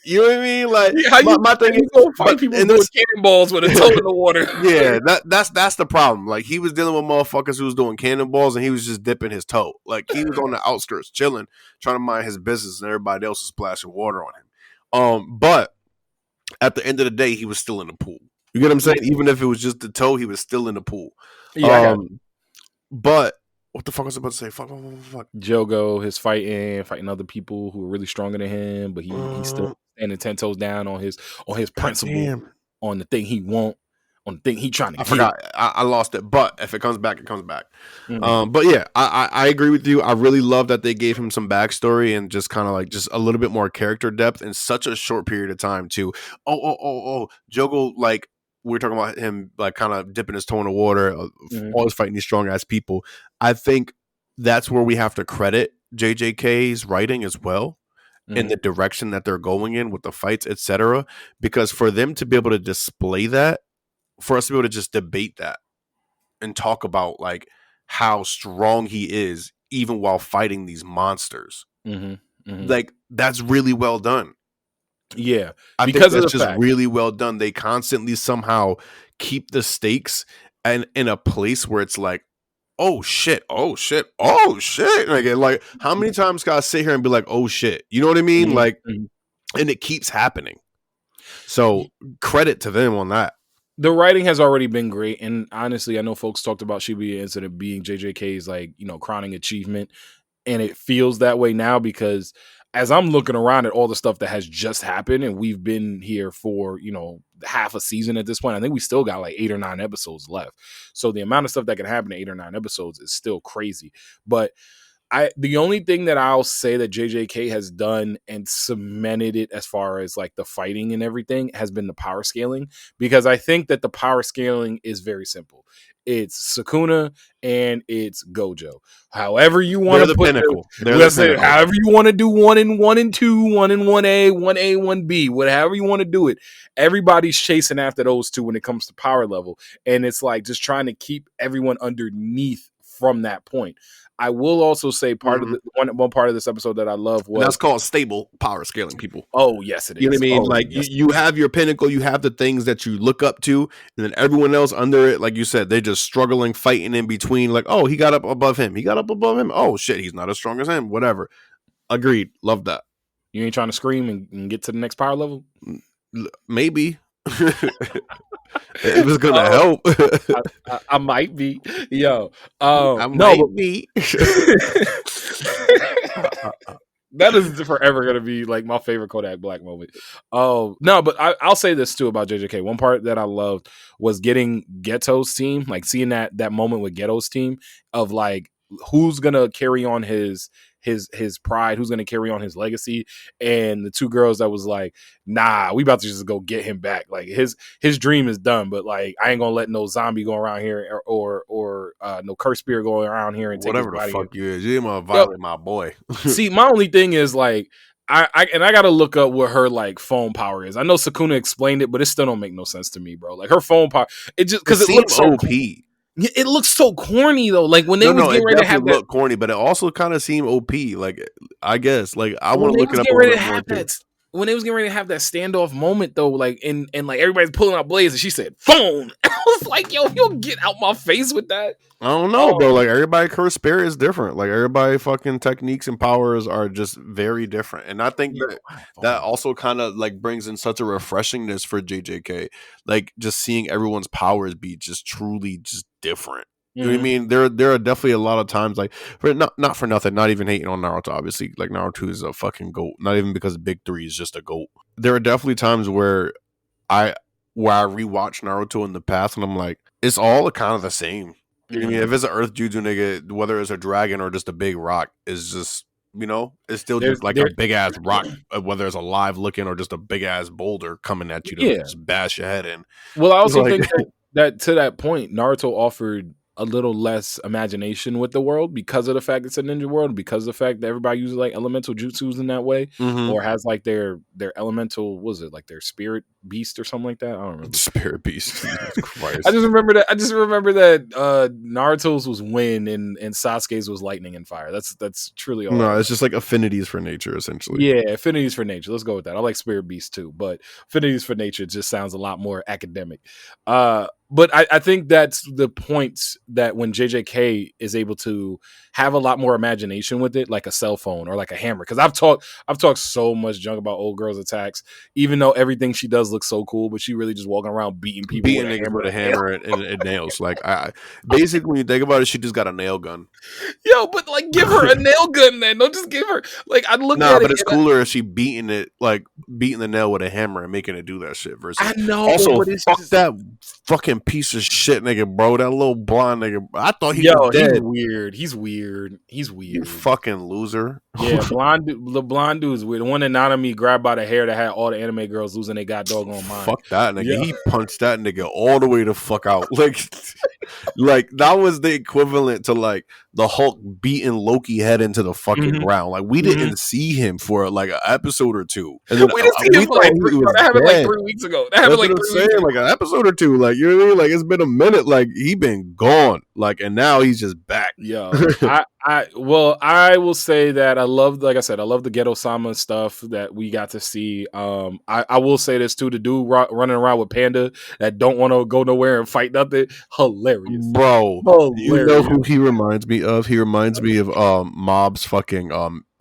you know what I mean? Like, my thing is, go fight people doing cannonballs with a toe in the water. Yeah, that's the problem. Like, he was dealing with motherfuckers who was doing cannonballs, and he was just dipping his toe. Like, he was on the outskirts, chilling, trying to mind his business, and everybody else was splashing water on him. But at the end of the day, he was still in the pool. You get what I'm saying? Even if it was just the toe, he was still in the pool. Yeah. But what the fuck was I about to say? Fuck. Jogo, his fighting other people who are really stronger than him, but he's still standing 10 toes down on his principle, on the thing he want, on the thing he trying to get. I forgot. I lost it. But if it comes back, it comes back. But yeah, I agree with you. I really love that they gave him some backstory and just kind of like just a little bit more character depth in such a short period of time too. Jogo, like, we're talking about him like kind of dipping his toe in the water, always fighting these strong ass people. I think that's where we have to credit JJK's writing as well, in the direction that they're going in with the fights, etc. Because for them to be able to display that, for us to be able to just debate that and talk about like how strong he is, even while fighting these monsters, like, that's really well done. Yeah, I think that's just really well done. They constantly somehow keep the stakes and in a place where it's like, oh shit. Like how many times can I sit here and be like, oh shit? You know what I mean? Like, and it keeps happening. So credit to them on that. The writing has already been great, and honestly, I know folks talked about Shibuya Incident being JJK's like, crowning achievement, and it feels that way now because as I'm looking around at all the stuff that has just happened, and we've been here for, half a season at this point, I think we still got like 8 or 9 episodes left. So the amount of stuff that can happen in 8 or 9 episodes is still crazy. But the only thing that I'll say that JJK has done and cemented it as far as like the fighting and everything has been the power scaling, because I think that the power scaling is very simple. It's Sukuna and it's Gojo. However you want to put it, however you want to do 1 and 1 and 2, 1 and 1A, 1A, 1B, whatever you want to do it. Everybody's chasing after those two when it comes to power level. And it's like just trying to keep everyone underneath from that point. I will also say part of the one part of this episode that I love was, that's called stable power scaling, people. Oh, yes, it is. You know what I mean? Like, yes. you have your pinnacle, you have the things that you look up to, and then everyone else under it, like you said, they're just struggling, fighting in between. Like, oh, he got up above him. Oh, shit, he's not as strong as him. Whatever. Agreed. Love that. You ain't trying to scream and get to the next power level? Maybe. It was gonna help. I might be. Yo. I might be. That is forever gonna be like my favorite Kodak Black moment. Oh no, but I'll say this too about JJK. One part that I loved was getting Ghetto's team, like seeing that moment with Ghetto's team of like who's gonna carry on his pride, who's gonna carry on his legacy, and the two girls that was like, nah, we about to just go get him back. Like his dream is done, but like I ain't gonna let no zombie go around here or no curse spirit go around here and take whatever the fuck you is. You ain't gonna violate my boy. See, my only thing is like I gotta look up what her like phone power is. I know Sukuna explained it, but it still don't make no sense to me, bro. Like her phone power, it just because it looks so OP. It looks so corny though. Like when they was getting ready to have that, look corny, but it also kind of seemed OP. Like I guess, like I want to look it up. When they was getting ready to have that standoff moment though, like and like everybody's pulling out blades, and she said phone. I was like, yo, you'll get out my face with that. I don't know, bro. Like everybody, curse spirit is different. Like everybody, fucking techniques and powers are just very different. And I think that also kind of like brings in such a refreshingness for JJK. Like just seeing everyone's powers be just truly just different. You know what I mean? There are definitely a lot of times, like, not for nothing, not even hating on Naruto, obviously. Like, Naruto is a fucking GOAT. Not even because Big 3 is just a GOAT. There are definitely times where I rewatch Naruto in the past and I'm like, it's all kind of the same. You know what I mean? If it's an Earth Jutsu nigga, whether it's a dragon or just a big rock, is just, it's still just like a big ass rock, whether it's alive looking or just a big ass boulder coming at you to just bash your head in. Well, I also think that that to that point, Naruto offered a little less imagination with the world because of the fact it's a ninja world, because of the fact that everybody uses like elemental jutsus in that way, or has like their elemental, what was it, like their spirit beast or something like that? I don't remember. Spirit beast. Jesus Christ. I just remember that Naruto's was wind and Sasuke's was lightning and fire. That's truly all. No, it's just like affinities for nature, essentially. Yeah, affinities for nature. Let's go with that. I like spirit beast too, but affinities for nature just sounds a lot more academic. But I think that's the points that when JJK is able to have a lot more imagination with it, like a cell phone or like a hammer. Because I've talked so much junk about old girls' attacks, even though everything she does looks so cool, but she really just walking around beating people with a hammer and nails. Like basically, when you think about it, she just got a nail gun. Yo, but like, give her a nail gun then. Don't just give her like I look at it. But it's cooler if she beating the nail with a hammer and making it do that shit. Versus, I know. Also, fuck that fucking piece of shit nigga, bro. That little blonde nigga. I thought he was dead. He's weird. You fucking loser. Yeah, the blonde dude is weird. The one that Nanami grabbed by the hair that had all the anime girls losing they got doggone mind. Fuck that nigga. Yeah. He punched that nigga all the way the fuck out. Like that was the equivalent to like the Hulk beating Loki head into the fucking ground. Like we didn't see him for like an episode or two. And then, we didn't see him for that happened like 3 weeks ago. That happened like 3 weeks ago. Like an episode or two. Like, you know what I mean? Like it's been a minute. Like he been gone. Like, and now he's just back. Yeah. I will say that I love the Ghetto Sama stuff that we got to see. I will say this too: the dude running around with Panda that don't want to go nowhere and fight nothing. Hilarious, bro. Hilarious. You know who he reminds me of? He reminds me of Mob's fucking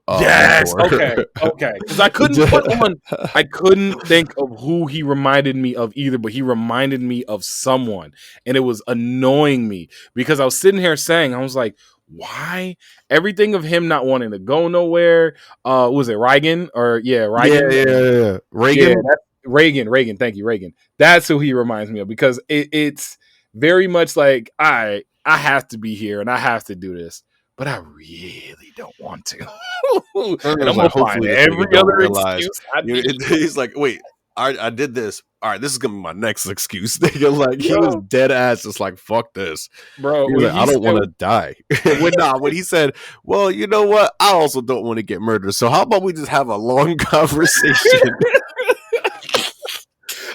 yes. Okay. Because I couldn't think of who he reminded me of either, but he reminded me of someone, and it was annoying me because I was sitting here saying, I was like, why everything of him not wanting to go nowhere? Was it Reagan or Reagan? Yeah. Reagan. Thank you, Reagan. That's who he reminds me of because it's very much like I have to be here and I have to do this, but I really don't want to. And I'm gonna find every other excuse. He's like, wait, I did this. All right, this is gonna be my next excuse. Like he was dead ass, just like fuck this, bro. Like, I don't want to die. When he said, "Well, you know what? I also don't want to get murdered. So how about we just have a long conversation?"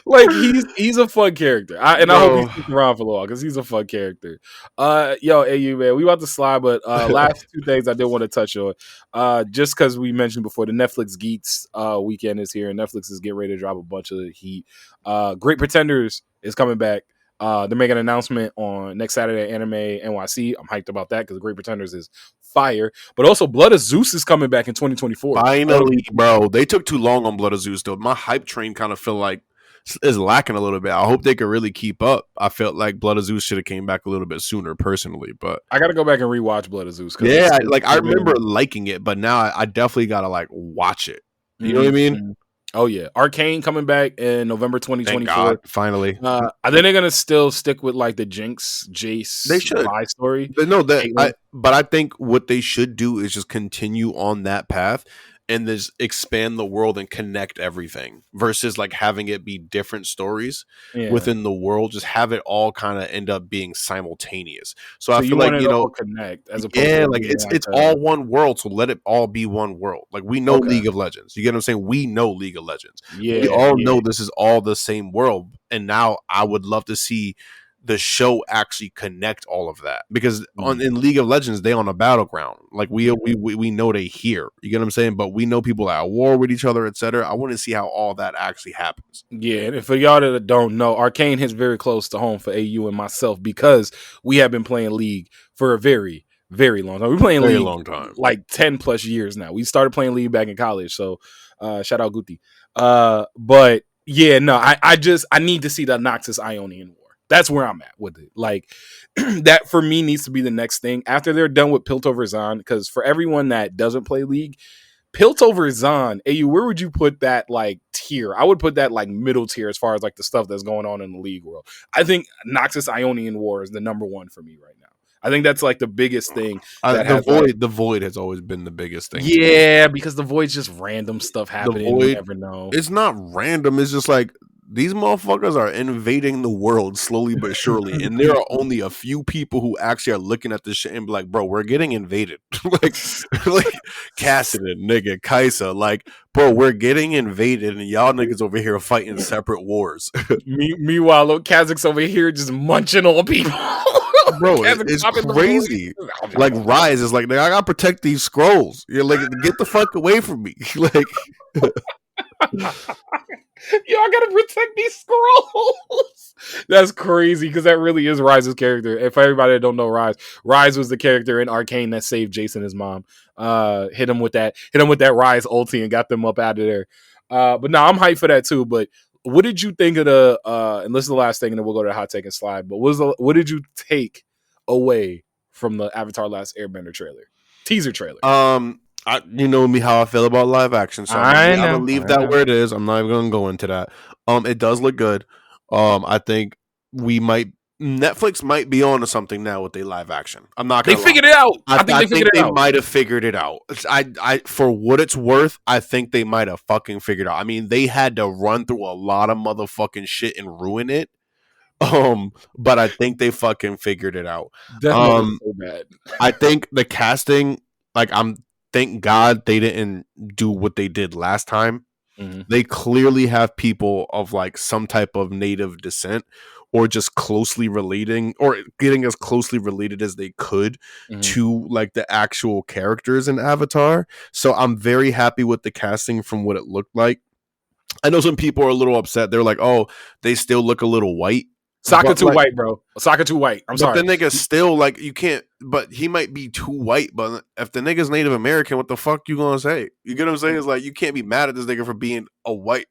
Like he's a fun character, I hope he sticks around for a while because he's a fun character. Yo, AU man, we about to slide, but last two things I did want to touch on. Just because we mentioned before, the Netflix Geeks weekend is here, and Netflix is getting ready to drop a bunch of heat. Great Pretenders is coming back. They're making an announcement on next Saturday at Anime NYC. I'm hyped about that because Great Pretenders is fire. But also, Blood of Zeus is coming back in 2024. Finally, bro. They took too long on Blood of Zeus, though. My hype train kind of feel like is lacking a little bit. I hope they could really keep up. I felt like Blood of Zeus should have came back a little bit sooner, personally. But I got to go back and rewatch Blood of Zeus. Yeah, I remember liking it, but now I definitely got to like watch it. You know what I mean? Oh yeah, Arcane coming back in November 2024. Thank God, finally. I think they're gonna still stick with like the Jace they should story. But I think what they should do is just continue on that path and just expand the world and connect everything versus like having it be different stories within the world. Just have it all kind of end up being simultaneous. So I feel like, connect as opposed to like it's all one world. So let it all be one world. Like we know League of Legends. You get what I'm saying? We know League of Legends. We all know this is all the same world. And now I would love to see the show actually connect all of that because in League of Legends they on a battleground, like we know they here, you get what I'm saying, but we know people are at war with each other, etc. I want to see how all that actually happens. And for y'all that don't know, Arcane hits very close to home for AU and myself because we have been playing League for a very, very long time. We're playing League long time, like 10 plus years now. We started playing League back in college, so shout out Guti. But yeah, no, I need to see the Noxus Ionian war. That's where I'm at with it. Like that for me needs to be the next thing after they're done with Piltover Zon. Because for everyone that doesn't play League, Piltover Zon, AU, where would you put that like tier? I would put that like middle tier as far as like the stuff that's going on in the League world. I think Noxus Ionian War is the number one for me right now. I think that's like the biggest thing. The Void has always been the biggest thing. Yeah, because the Void's just random stuff happening. You never know. It's not random. It's just like these motherfuckers are invading the world slowly but surely, and there are only a few people who actually are looking at this shit and be like, bro, we're getting invaded. like Cassidy, nigga, Kaisa, like, bro, we're getting invaded, and y'all niggas over here fighting separate wars. Meanwhile, little Kazakh's over here just munching on people. Bro, it's crazy. Like Rise is like, I gotta protect these scrolls. You're like, get the fuck away from me. Like, yo, I gotta protect these scrolls. That's crazy because that really is Rise's character. And for everybody that don't know Rise was the character in Arcane that saved Jason and his mom. Hit him with that Rise ulti and got them up out of there. But no, I'm hyped for that too. But what did you think of the and this is the last thing and then we'll go to the hot take and slide, but what did you take away from the Avatar Last Airbender teaser trailer? You know me how I feel about live action, so I'm gonna leave that where it is. I'm not even gonna go into that. It does look good. I think Netflix might be on to something now with a live action. I'm not gonna figured it out. I think they might have figured it out. I for what it's worth, I think they might have fucking figured it out. I mean, they had to run through a lot of motherfucking shit and ruin it. But I think they fucking figured it out. So bad. I think the casting, thank God they didn't do what they did last time. Mm-hmm. They clearly have people of like some type of native descent or just closely relating or getting as closely related as they could to like the actual characters in Avatar. So I'm very happy with the casting from what it looked like. I know some people are a little upset. They're like, oh, they still look a little white. Sokka too white, bro. Sokka too white. I'm sorry. But the nigga's still like, you can't, but he might be too white. But if the nigga's Native American, what the fuck you gonna say? You get what I'm saying? It's like, you can't be mad at this nigga for being a white,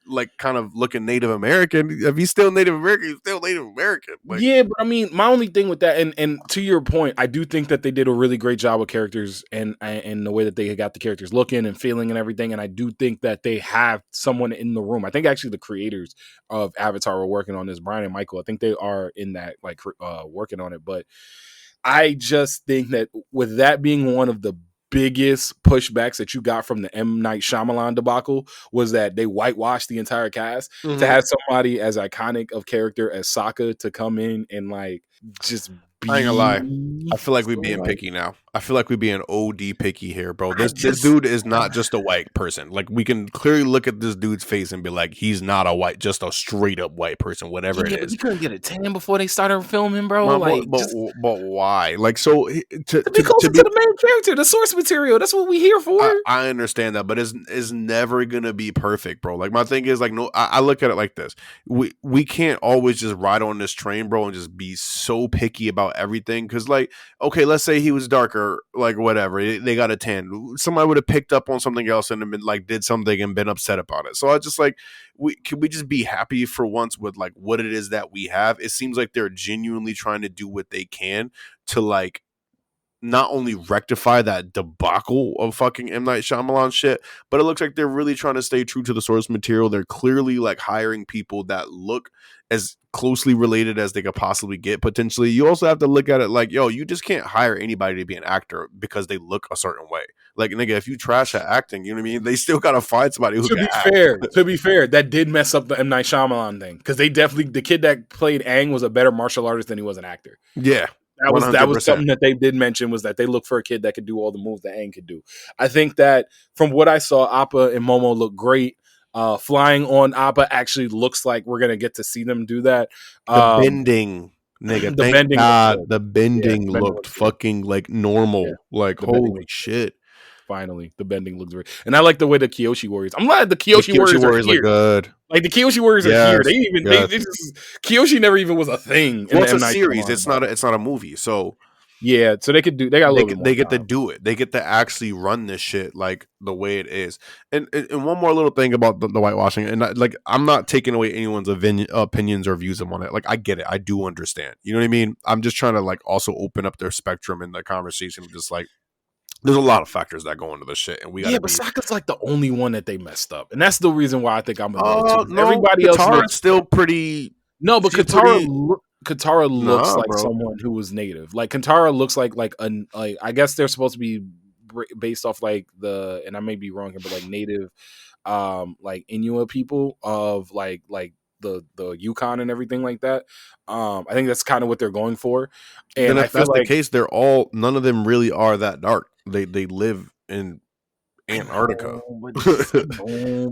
like kind of looking Native American. If he's still Native American, he's still Native American. Like, yeah, but I mean, my only thing with that, and to your point, I do think that they did a really great job with characters and the way that they got the characters looking and feeling and everything. And I do think that they have someone in the room. I think actually the creators of Avatar were working on this, Brian and Michael. I think they are in that, like, working on it. But I just think that with that being one of the biggest pushbacks that you got from the M. Night Shyamalan debacle was that they whitewashed the entire cast to have somebody as iconic of character as Sokka to come in and like just be. I ain't gonna lie. I feel like we're being picky now. I feel like we're being OD picky here, bro. This dude is not just a white person. Like, we can clearly look at this dude's face and be like, he's not just a straight up white person, whatever it is. But you couldn't get a tan before they started filming, bro. But why? Like, so to be closer to the main character, the source material. That's what we here for. I understand that, but it's never gonna be perfect, bro. Like, my thing is like, no, I look at it like this. We can't always just ride on this train, bro, and just be so picky about everything. Because, like, okay, let's say he was darker. Like, whatever, they got a tan. Somebody would have picked up on something else and been like, did something and been upset about it. So I just like, can we just be happy for once with like what it is that we have? It seems like they're genuinely trying to do what they can to like not only rectify that debacle of fucking M. Night Shyamalan shit, but it looks like they're really trying to stay true to the source material. They're clearly like hiring people that look as closely related as they could possibly get potentially. You also have to look at it like, yo, you just can't hire anybody to be an actor because they look a certain way. Like, nigga, if you trash at acting, you know what I mean? They still gotta find somebody who can act. To be fair, that did mess up the M. Night Shyamalan thing because they definitely, the kid that played Aang was a better martial artist than he was an actor. Yeah. That was something that they did mention, was that they look for a kid that could do all the moves that Aang could do. I think that from what I saw, Appa and Momo look great. Flying on Appa actually looks like we're gonna get to see them do that. The bending, nigga. Thank God, the bending looked fucking like normal. Yeah. Like, holy shit. Finally, the bending looks great, and I like the way the Kyoshi Warriors. I'm glad the Kyoshi Warriors are here. Look good. Like, the Kyoshi Warriors are here. Kyoshi never even was a thing. Well, it's a series. It's not a movie. So yeah, so they got a little bit more they get to do it. They get to actually run this shit like the way it is. And one more little thing about the whitewashing, and like, I'm not taking away anyone's opinions or views on it. Like, I get it. I do understand. You know what I mean? I'm just trying to like also open up their spectrum in the conversation. Just like, there's a lot of factors that go into this shit, and we got. Yeah, but Sokka's like the only one that they messed up, and that's the reason why I think I'm annoyed too. Everybody Katara's else still pretty. No, but Katara looks like someone who was native. Like, Katara looks like I guess they're supposed to be based off like and I may be wrong here, but like native, like Inuit people of like the Yukon and everything like that. I think that's kind of what they're going for. And then I if feel that's like the case, none of them really are that dark. They live in Antarctica. But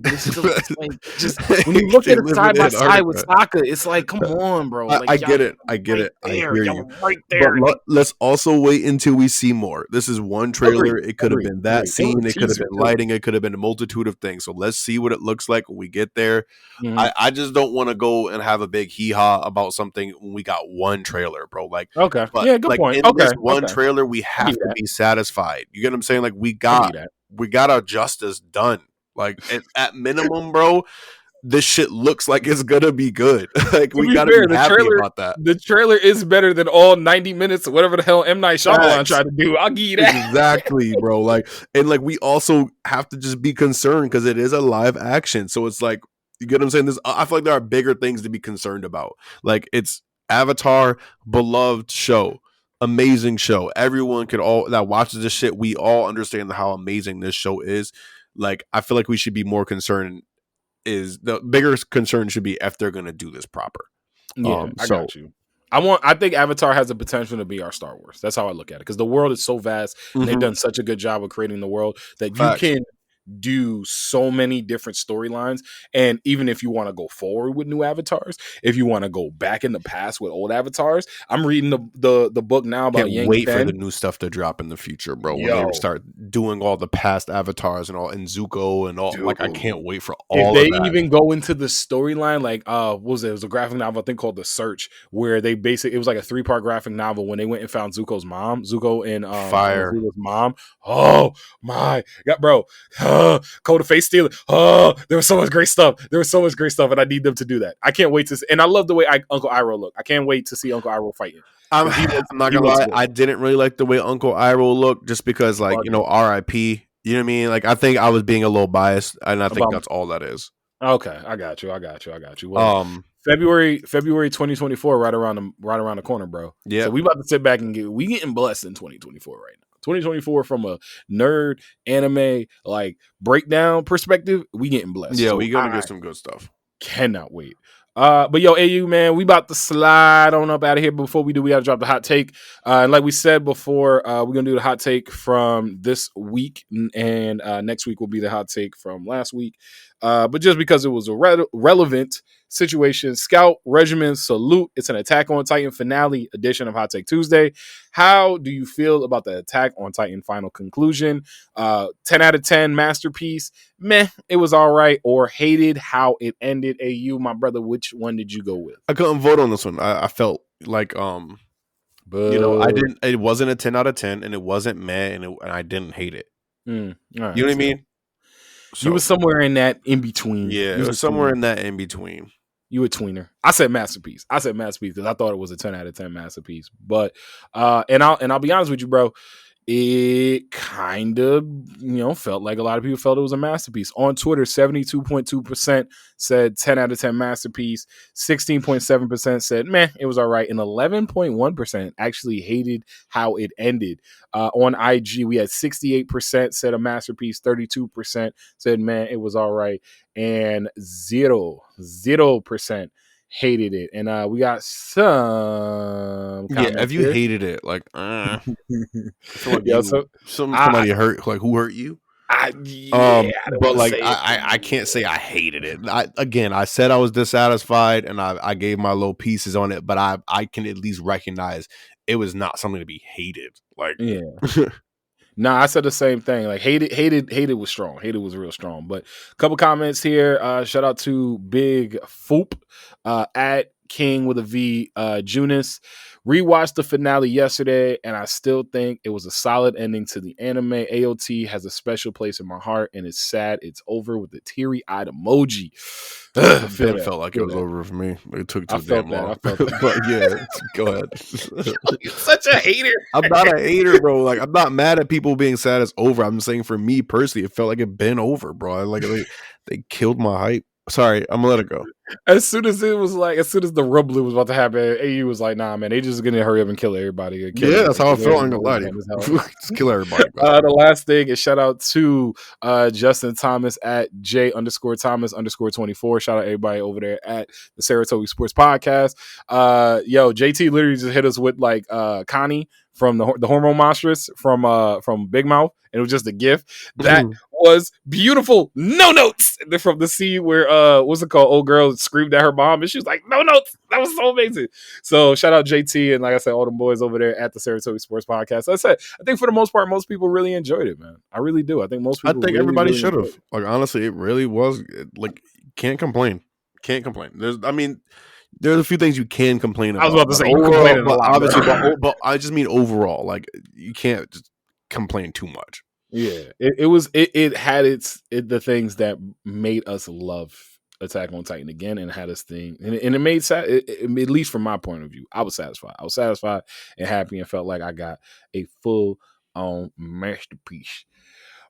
it's still like just when you look at it side by side with Sokka, it's like, come on, bro. Like I get it. I get right it. there. I hear Y'all you. right there. But let's also wait until we see more. This is one trailer. It could have been that scene. It could have been lighting. It could have been a multitude of things. So let's see what it looks like when we get there. Mm-hmm. I just don't want to go and have a big hee-haw about something when we got one trailer, bro. Like, okay. But, yeah, good point. In this one trailer, we have to be satisfied. You get what I'm saying? Like, we got our justice done. Like, at minimum, bro, this shit looks like it's gonna be good. Like, we gotta be happy about that. The trailer is better than all 90 minutes of whatever the hell M. Night Shyamalan tried to do. I'll give you that. Exactly, bro. Like, and like, we also have to just be concerned because it is a live action. So it's like, you get what I'm saying? I feel like there are bigger things to be concerned about. Like, it's Avatar, beloved show, amazing show. Everyone that watches this shit, we all understand how amazing this show is. Like, I feel like we should be more concerned. The bigger concern should be if they're going to do this proper. Yeah, I got you. I think Avatar has the potential to be our Star Wars. That's how I look at it, because the world is so vast and they've done such a good job of creating the world that you can do so many different storylines. And even if you want to go forward with new avatars, if you want to go back in the past with old avatars, I'm reading the book now about Can't wait for the new stuff to drop in the future, bro. When they start doing all the past avatars and Zuko and all, like, I can't wait for all of that. If they even go into the storyline, like what was it? It was a graphic novel, I think, called The Search, where they it was like a 3-part graphic novel when they went and found Zuko's mom, Zuko and Fire Zuko's mom. Oh my god, bro. Code of Face Stealer. Oh, there was so much great stuff. And I need them to do that. I can't wait to see. And I love the way Uncle Iroh look. I can't wait to see Uncle Iroh fighting. I'm not gonna lie, I didn't really like the way Uncle Iroh looked, just because, like, R.I.P. You know what I mean? Like, I think I was being a little biased, and I think that's all that is. Okay, I got you. Well, February 2024, right around the corner, bro. Yeah, so we about to sit back and we getting blessed in 2024 right now. 2024 from a nerd anime like breakdown perspective, we getting blessed. Yeah, we gonna get some good stuff. Cannot wait. But yo, AU, man, we about to slide on up out of here. Before we do, we gotta drop the hot take. And like we said before, we're gonna do the hot take from this week, and next week will be the hot take from last week. But just because it was a relevant situation, Scout Regiment Salute. It's an Attack on Titan finale edition of Hot Take Tuesday. How do you feel about the Attack on Titan final conclusion? 10 out of 10 masterpiece. Meh, it was all right, or hated how it ended. AU, my brother, which one did you go with? I couldn't vote on this one. I felt like it wasn't a 10 out of 10, and it wasn't meh, and I didn't hate it. Right, you know what I mean? So, you were somewhere in that in between. Yeah, it was somewhere in that in between. You a tweener. I said masterpiece because I thought it was a 10 out of 10 masterpiece. But and I'll be honest with you, bro. It kind of, felt like a lot of people felt it was a masterpiece. On Twitter, 72.2% said 10 out of 10 masterpiece. 16.7% said, meh, it was all right. And 11.1% actually hated how it ended. On IG, we had 68% said a masterpiece. 32% said, man, it was all right. And 0% hated it. And we got some if you hated it, like somebody hurt, like, who hurt you? But like, I can't say I hated it. I said I was dissatisfied, and I gave my little pieces on it, but I can at least recognize it was not something to be hated. Like, yeah. Nah, I said the same thing. Like, hated was strong. Hated was real strong. But a couple comments here. Shout out to Big Foop at King with a V. Junis. Rewatched the finale yesterday, and I still think it was a solid ending to the anime. AoT has a special place in my heart, and it's sad it's over with the teary-eyed emoji. It felt like it was over for me. It took too damn long. I felt that. But yeah, go ahead. You're such a hater. I'm not a hater, bro. Like, I'm not mad at people being sad it's over. I'm saying, for me personally, it felt like it been over, bro. Like they killed my hype. Sorry, I'm gonna let it go. As soon as the rumbling was about to happen, AU was like, "Nah, man, they just gonna hurry up and kill everybody." That's how I felt. I'm gonna lie to you. Just kill everybody. The last thing is shout out to Justin Thomas at J_Thomas_24. Shout out everybody over there at the Saratoga Sports Podcast. JT literally just hit us with like Connie from the Hormone Monstrous from Big Mouth, and it was just a GIF that was beautiful. No notes from the scene where what's it called? Old girl screamed at her mom, and she was like, "No notes." That was so amazing. So shout out JT and like I said, all the boys over there at the Saratoga Sports Podcast. Like I said, I think for the most part, most people really enjoyed it, man. I really do. I think most people. Everybody really should have. Like honestly, it really was. Like can't complain. There's a few things you can complain about. I was about to say, you complaining a lot, obviously, but I just mean overall, like you can't just complain too much. Yeah, it had the things that made us love Attack on Titan again, and had us think, and it made at least from my point of view, I was satisfied. I was satisfied and happy, and felt like I got a full on masterpiece.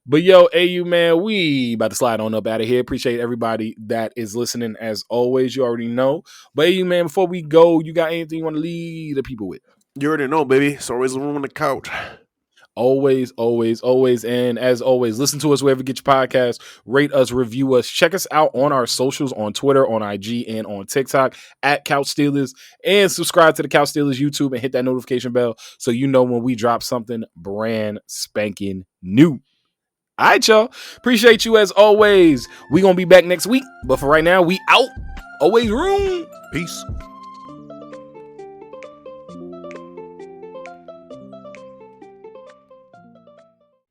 But yo, AU man, we about to slide on up out of here. Appreciate everybody that is listening as always. You already know. But AU man, before we go, you got anything you want to leave the people with? You already know, baby. It's always a room on the couch. Always. And as always, listen to us wherever you get your podcast. Rate us, review us. Check us out on our socials on Twitter, on IG, and on TikTok at Couch Steelers. And subscribe to the Couch Steelers YouTube and hit that notification bell so you know when we drop something brand spanking new. All right, y'all. Appreciate you as always. We going to be back next week. But for right now, we out. Always room. Peace.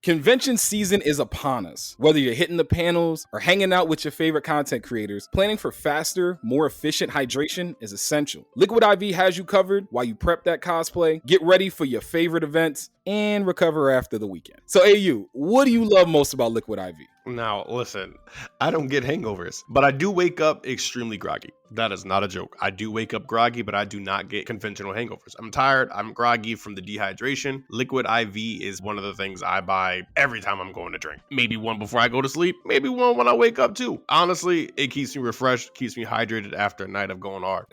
Convention season is upon us. Whether you're hitting the panels or hanging out with your favorite content creators, planning for faster, more efficient hydration is essential. Liquid IV has you covered while you prep that cosplay, get ready for your favorite events, and recover after the weekend. So AU, what do you love most about Liquid IV? Now, listen, I don't get hangovers, but I do wake up extremely groggy. That is not a joke. I do wake up groggy, but I do not get conventional hangovers. I'm tired. I'm groggy from the dehydration. Liquid IV is one of the things I buy every time I'm going to drink. Maybe one before I go to sleep. Maybe one when I wake up too. Honestly, it keeps me refreshed, keeps me hydrated after a night of going hard.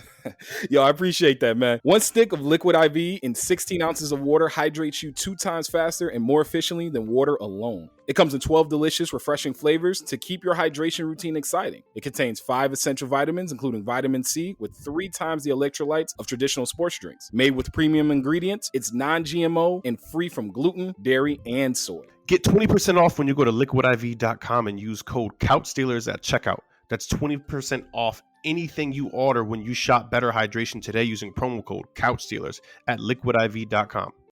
Yo, I appreciate that, man. One stick of Liquid IV in 16 ounces of water hydrates you 2 times faster and more efficiently than water alone. It comes in 12 delicious, refreshing flavors to keep your hydration routine exciting. It contains 5 essential vitamins, including vitamin C, with 3 times the electrolytes of traditional sports drinks. Made with premium ingredients, it's non-GMO and free from gluten, dairy, and soy. Get 20% off when you go to liquidiv.com and use code CouchSteelers at checkout. That's 20% off anything you order when you shop Better Hydration today using promo code CouchSteelers at liquidiv.com.